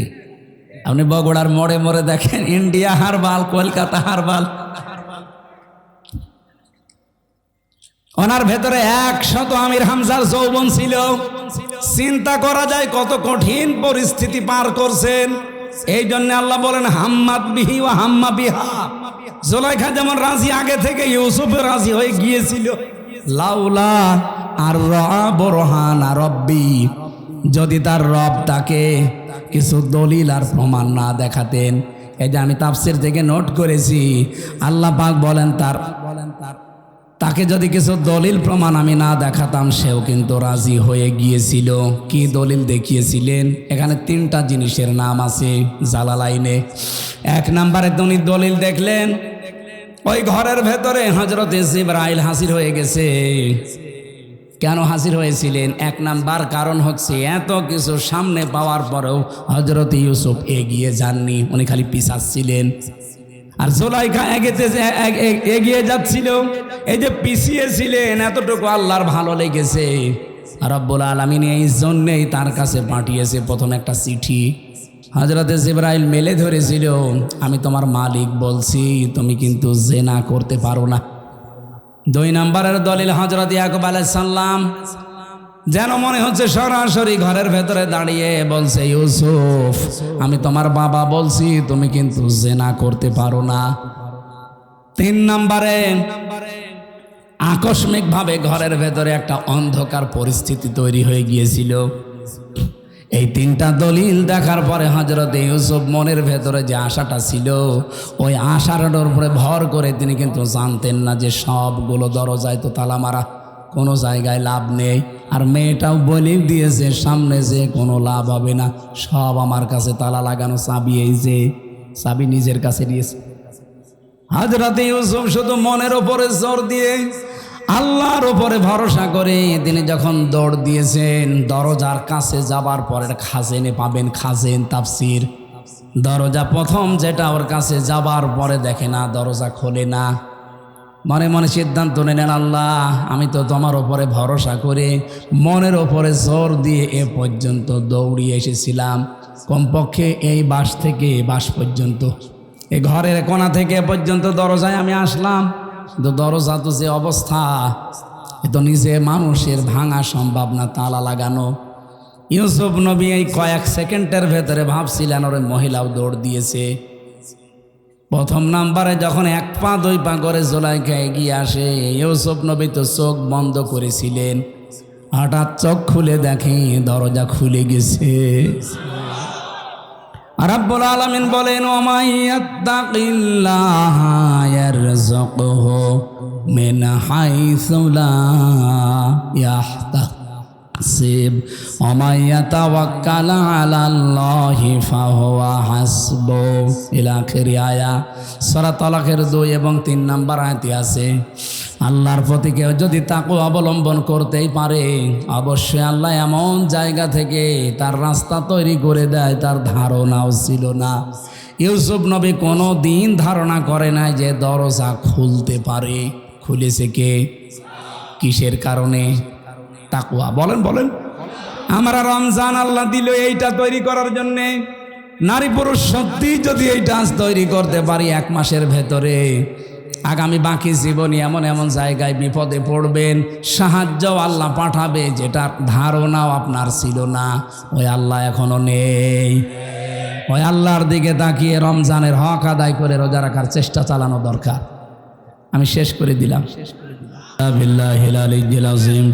আপনি বগুড়ার মোড়ে মোড়ে দেখেন ইন্ডিয়া হারবাল, কলকাতা হারবাল, ওনার ভেতরে 100 আমির হামজার যৌবন ছিল। চিন্তা করা যায় কত কঠিন পরিস্থিতি পার করছেন। এই জন্য আল্লাহ বলেন হাম্মাত বিহি ওয়া হাম্মা বিহা। জুলাইখা যেমন রাজি আগে থেকে ইউসুফের রাজি হয়ে গিয়েছিল। লাউলা আর বরহানা রব্বি, যদি তার রব তাকে কিছু দলিল আর প্রমাণ না দেখাতেন। এই যে আমি তাফসির থেকে নোট করেছি, আল্লাহ পাক বলেন তাকে যদি কিছু দলিল প্রমাণ আমি না দেখাতাম সেও কিন্তু রাজি হয়ে গিয়েছিল। কি দলিল দেখিয়েছিলেন? এখানে 3টা জিনিসের নাম আছে জালালাইনে। 1 নম্বরে উনি দলিল দেখলেন ওই ঘরের ভেতরে হযরতে জিবরাইল হাজির হয়ে গেছে। কেন হাজির হয়েছিলেন? 1 নাম্বার কারণ হচ্ছে এত কিছু সামনে পাওয়ার পরেও হযরত ইউসুফ এগিয়ে যাননি, উনি খালি পিছাচ্ছিলেন। আর জুলাইখা এগিয়ে যাচ্ছিল। এই যে পিছিয়েছিলেন এতটুকু আল্লাহর ভালো লেগেছে। রব্বুল আলামিন এই জন্যেই তার কাছে পাঠিয়েছে প্রথম একটা চিঠি। হযরতে জিবরাইল মেলে ধরেছিল, আমি তোমার মালিক বলছি তুমি কিন্তু জিনা করতে পারো না। 2 নম্বরের দলিল হযরত ইয়াকুব আলাইহিস সালাম, যেন মনে হচ্ছে সরাসরি ঘরের ভেতরে দাঁড়িয়ে বলছে, ইউসুফ আমি তোমার বাবা বলছি তুমি কিন্তু জিনা করতে পারো না। 3 নম্বরে আকস্মিকভাবে ঘরের ভেতরে একটা অন্ধকার পরিস্থিতি তৈরি হয়ে গিয়েছিল। এই 3টা দলিল দেখার পরে হযরত ইউসুফ মনের ভেতরে যে আশাটা ছিল ওই আশার উপরে ভর করে তিনি কিন্তু জানতেন না যে সবগুলো দরজায় তো তালা মারা, কোনো জায়গায় লাভ নেই। আর মেয়েটাও বলে দিয়েছে সামনে যে কোনো লাভ হবে না, সব আমার কাছে তালা লাগানো, চাবি এই যে চাবি নিজের কাছে দিয়েছে। হযরত ইউসুফ শুধু মনের ওপরে জোর দিয়ে আল্লাহর ওপরে ভরসা করে তিনি যখন দৌড় দিয়েছেন, দরজার কাছে যাবার পরে খাজেনে পাবেন, খাজেন তাফসির, দরজা প্রথম যেটা ওর কাছে যাবার পরে দেখে না দরজা খোলে না। মনে মনে সিদ্ধান্ত নিলেন, আল্লাহ আমি তো তোমার ওপরে ভরসা করে মনের ওপরে জোর দিয়ে এ পর্যন্ত দৌড়িয়ে এসেছিলাম, কমপক্ষে এই বাস থেকে বাস পর্যন্ত, এই ঘরের কোণা থেকে এ পর্যন্ত দরজায় আমি আসলাম, কিন্তু দরজা তো যে অবস্থা, এ তো নিজে মানুষের ভাঙা সম্ভব না, তালা লাগানো। ইউসুফ নবী এই কয়েক সেকেন্ডের ভেতরে ভাবছিলেন ওরে মহিলাও দৌড় দিয়েছে। প্রথম নাম্বারে যখন 1 পা 2 পা করে জুলাইখা এগিয়ে আসে, ইউসুফ নবী তো চোখ বন্ধ করেছিলেন, হঠাৎ চোখ খুলে দেখে দরজা খুলে গেছে। রব্বুল আলামিন বলেন, ওমাইয়াত্তাকিল্লাহা ইয়ারযুকহু মিন হাইসু লা ইয়াহতাসিব ওয়া মান ইয়াতাওয়াক্কাল আলাল্লাহি ফাহুয়া হাসবুহু ইলা আখির আয়া। সূরা তালাকের 2 এবং 3 নম্বর আয়াতে আছে, আল্লাহর প্রতি কেউ যদি তাকওয়া অবলম্বন করতেই পারে অবশ্যই আল্লাহ এমন জায়গা থেকে তার রাস্তা তৈরি করে দেয় তার ধারণাও ছিল না। ইউসুফ নবী কোনো দিন ধারণা করে নাই যে দরজা খুলতে পারে। খুলেছে কে? কিসের কারণে? তাকওয়া। বলেন বলেন। আমরা রমজান আল্লাহ দিল এইটা তৈরি করার জন্যে। নারী পুরুষ সত্যি যদি এইটা আজ তৈরি করতে পারি 1 মাসের ভেতরে, আগামী বাকি জীবনে এমন এমন জায়গায় বিপদে পড়বেন, সাহায্য আল্লাহ পাঠাবে যেটার ধারণাও আপনার ছিল না। ওই আল্লাহ এখনো নেই। ওই আল্লাহর দিকে তাকিয়ে রমজানের হক আদায় করে রোজা রাখার চেষ্টা চালানো দরকার। আমি শেষ করে দিলাম। বিল্লাহিল আলিয়্যিল আযীম।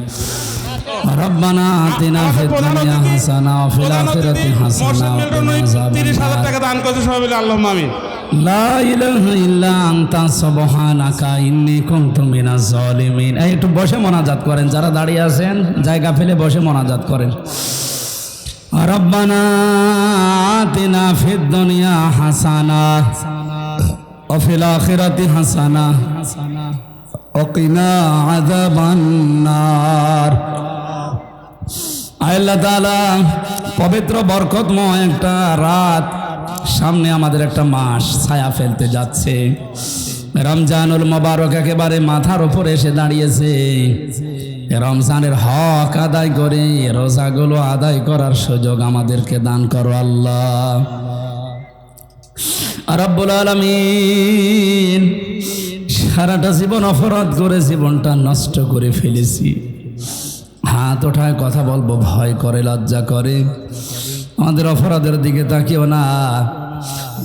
রব্বানা আতিনা ফিদ দুনিয়া হাসানাহ ওয়া ফিল আখিরাতি হাসানাহ ওয়া কিনা আযাবান নার। 30,000 টাকা দান করতে সবাই বলে আল্লাহুম্মা আমিন। লা ইলাহা ইল্লা আনতা সুবহানাকা ইন্নী কুনতু মিনাজ জালিমিন। একটু বসে মোনাজাত করেন, যারা দাঁড়িয়ে আছেন জায়গা ফেলে বসে মোনাজাত করেন। রব্বানা আতিনা ফিদ দুনিয়া হাসানা ওয়া ফিল আখিরাতি হাসানা ওয়া কিনা আযাবান নার। আল্লাহ তাআলা পবিত্র বরকতময় একটা রাত, সামনে আমাদের একটা মাস ছায়া ফেলতে যাচ্ছে। রমজানুল মোবারক একেবারে মাথার উপরে এসে দাঁড়িয়েছে। রমজানের হক আদায় করে রোজাগুলো আদায় করার সুযোগ আমাদেরকে দান করো আল্লাহ রাব্বুল আলামিন। সারাটা জীবন অপরাধ করে জীবনটা নষ্ট করে ফেলেছি। হাত ওঠায় কথা বলবো ভয় করে, লজ্জা করে। আমাদের অপরাধের দিকে তাকিও না।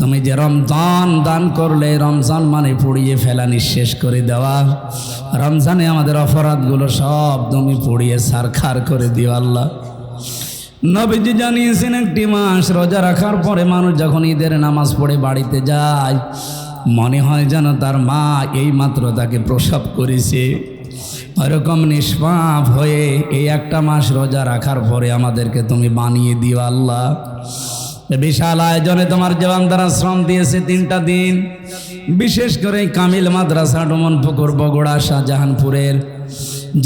তুমি যে রমজান দান করলে, রমজান মানে পুড়িয়ে ফেলা, নিঃশেষ করে দেওয়া। রমজানে আমাদের অপরাধগুলো সব তুমি পুড়িয়ে ছারখার করে দিও আল্লাহ। নবীজি জানিয়েছেন একটি মাস রোজা রাখার পরে মানুষ যখন ঈদের নামাজ পড়ে বাড়িতে যায়, মনে হয় যেন তার মা এই মাত্র তাকে প্রসব করেছে। ওরকম নিষ্পাপ হয়ে এই একটা মাস রোজা রাখার পরে আমাদেরকে তুমি বানিয়ে দিও আল্লাহ। বিশাল আয়োজনে তোমার জওয়ান দ্বারা শ্রম দিয়েছে 3টা দিন। বিশেষ করে কামিল মাদ্রাসা ডোমনপুকুর বগুড়া শাহজাহানপুরের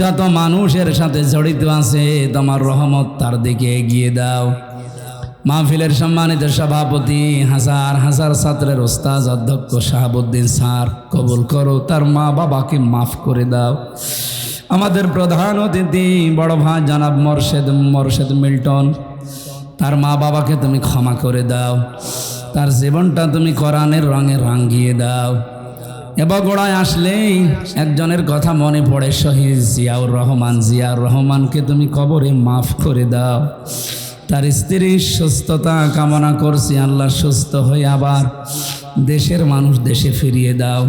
যত মানুষের সাথে জড়িত আছে, তোমার রহমত তার দিকে এগিয়ে দাও। মাহফিলের সম্মানিত সভাপতি, হাজার হাজার ছাত্রের ওস্তাদ অধ্যক্ষ শাহাবুদ্দিন স্যার কবুল করো, তার মা বাবাকে মাফ করে দাও। আমাদের প্রধান অতিথি বড় ভাই জনাব মোরশেদ মিল্টন, তার মা বাবাকে তুমি ক্ষমা করে দাও। তার জীবনটা তুমি কোরআনের রঙে রাঙিয়ে দাও। বগুড়ায় আসলেই একজনের কথা মনে পড়ে, শহীদ জিয়াউর রহমানকে তুমি কবরে মাফ করে দাও। তার স্ত্রীর সুস্থতা কামনা করছি আল্লাহ, সুস্থ হয়ে আবার দেশের মানুষ দেশে ফিরিয়ে দাও।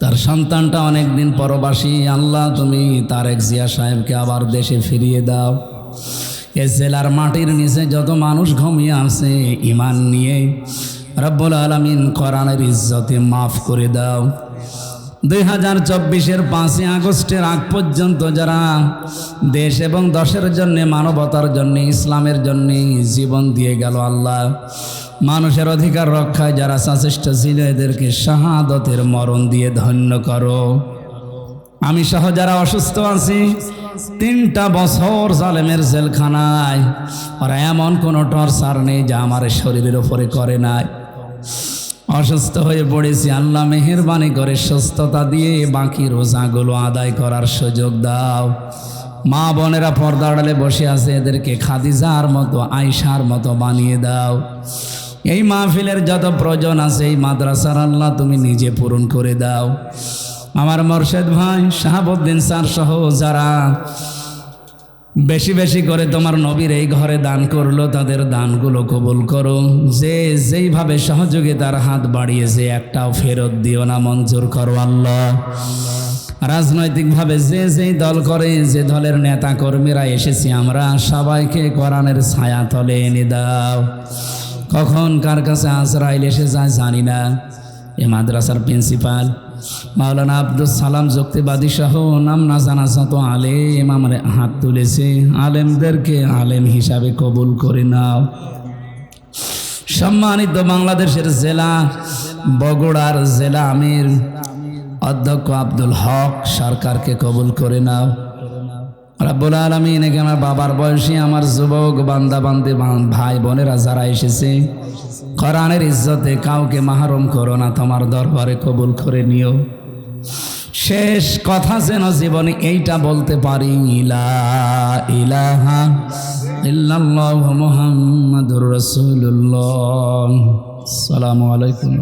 তার সন্তানটা অনেকদিন পরবাসী, আল্লাহ তুমি তারেক জিয়া সাহেবকে আবার দেশে ফিরিয়ে দাও। এ জেলার মাটির নিচে যত মানুষ ঘুমিয়ে আছে ইমান নিয়ে, রব্বুল আলামিন কোরআনের ইজ্জতে মাফ করে দাও। 2024-এর 5ই আগস্টের আগ পর্যন্ত যারা দেশ এবং দেশের জন্য, মানবতার জন্য, ইসলামের জন্য জীবন দিয়ে গেল আল্লাহ, মানুষের অধিকার রক্ষায় যারা সচেষ্ট ছিল এদেরকে শাহাদতের মরণ দিয়ে ধন্য করো। আমি সহ যারা অসুস্থ আছি, 3টা বছর জালেমের জেলখানায়, আর এমন কোনো টর্চার নেই যা আমার শরীরের উপরে করে নাই। অসুস্থ হয়ে পড়েছি আল্লাহ, মেহেরবানি করে সুস্থতা দিয়ে বাকি রোজাগুলো আদায় করার সুযোগ দাও। মা বোনেরা পর্দা আড়ালে বসে আছে, এদেরকে খাদিজার মতো, আয়েশার মতো বানিয়ে দাও। এই মাহফিলের যত প্রয়োজন আছে এই মাদ্রাসার আল্লাহ তুমি নিজে পূরণ করে দাও। আমার মোরশেদ ভাই শাহাবুদ্দিন স্যার সহ যারা বেশি বেশি করে তোমার নবীর এই ঘরে দান করলো, তাদের দানগুলো কবুল করো। যে যেইভাবে সহযোগিতার হাত বাড়িয়েছে একটাও ফেরত দিও না, মঞ্জুর করো আল্লাহ। রাজনৈতিকভাবে যে যেই দল করে, যে দলের নেতা কর্মীরা এসেছি আমরা, সবাইকে কোরআনের ছায়া তলে এনে দাও। কখন কার কাছে আজরাইল এসে যায় জানি না। এ মাদ্রাসার প্রিন্সিপাল মাওলানা আব্দুল সালাম যুক্তিবাদী সহ নাম না জানা যত আলেম আমার হাত তুলেছে, আলেমদেরকে আলেম হিসাবে কবুল করে নাও। সম্মানিত বাংলাদেশের জেলা বগুড়ার জেলা আমির অধ্যক্ষ আব্দুল হক সরকারকে কবুল করে নাও। রব্বুল আলামিন, আমার বাবার বয়সী আমার যুবক বান্দা বান্দি ভাই বোনেরা যারা এসেছে, কোরআনের ইজ্জতে কাউকে মাহরুম করো না, তোমার দরবারে কবুল করে নিও। শেষ কথা যেন জীবনে এইটা বলতে পারি, লা ইলাহা ইল্লাল্লাহু মুহাম্মাদুর রাসূলুল্লাহ। আসসালামু আলাইকুম।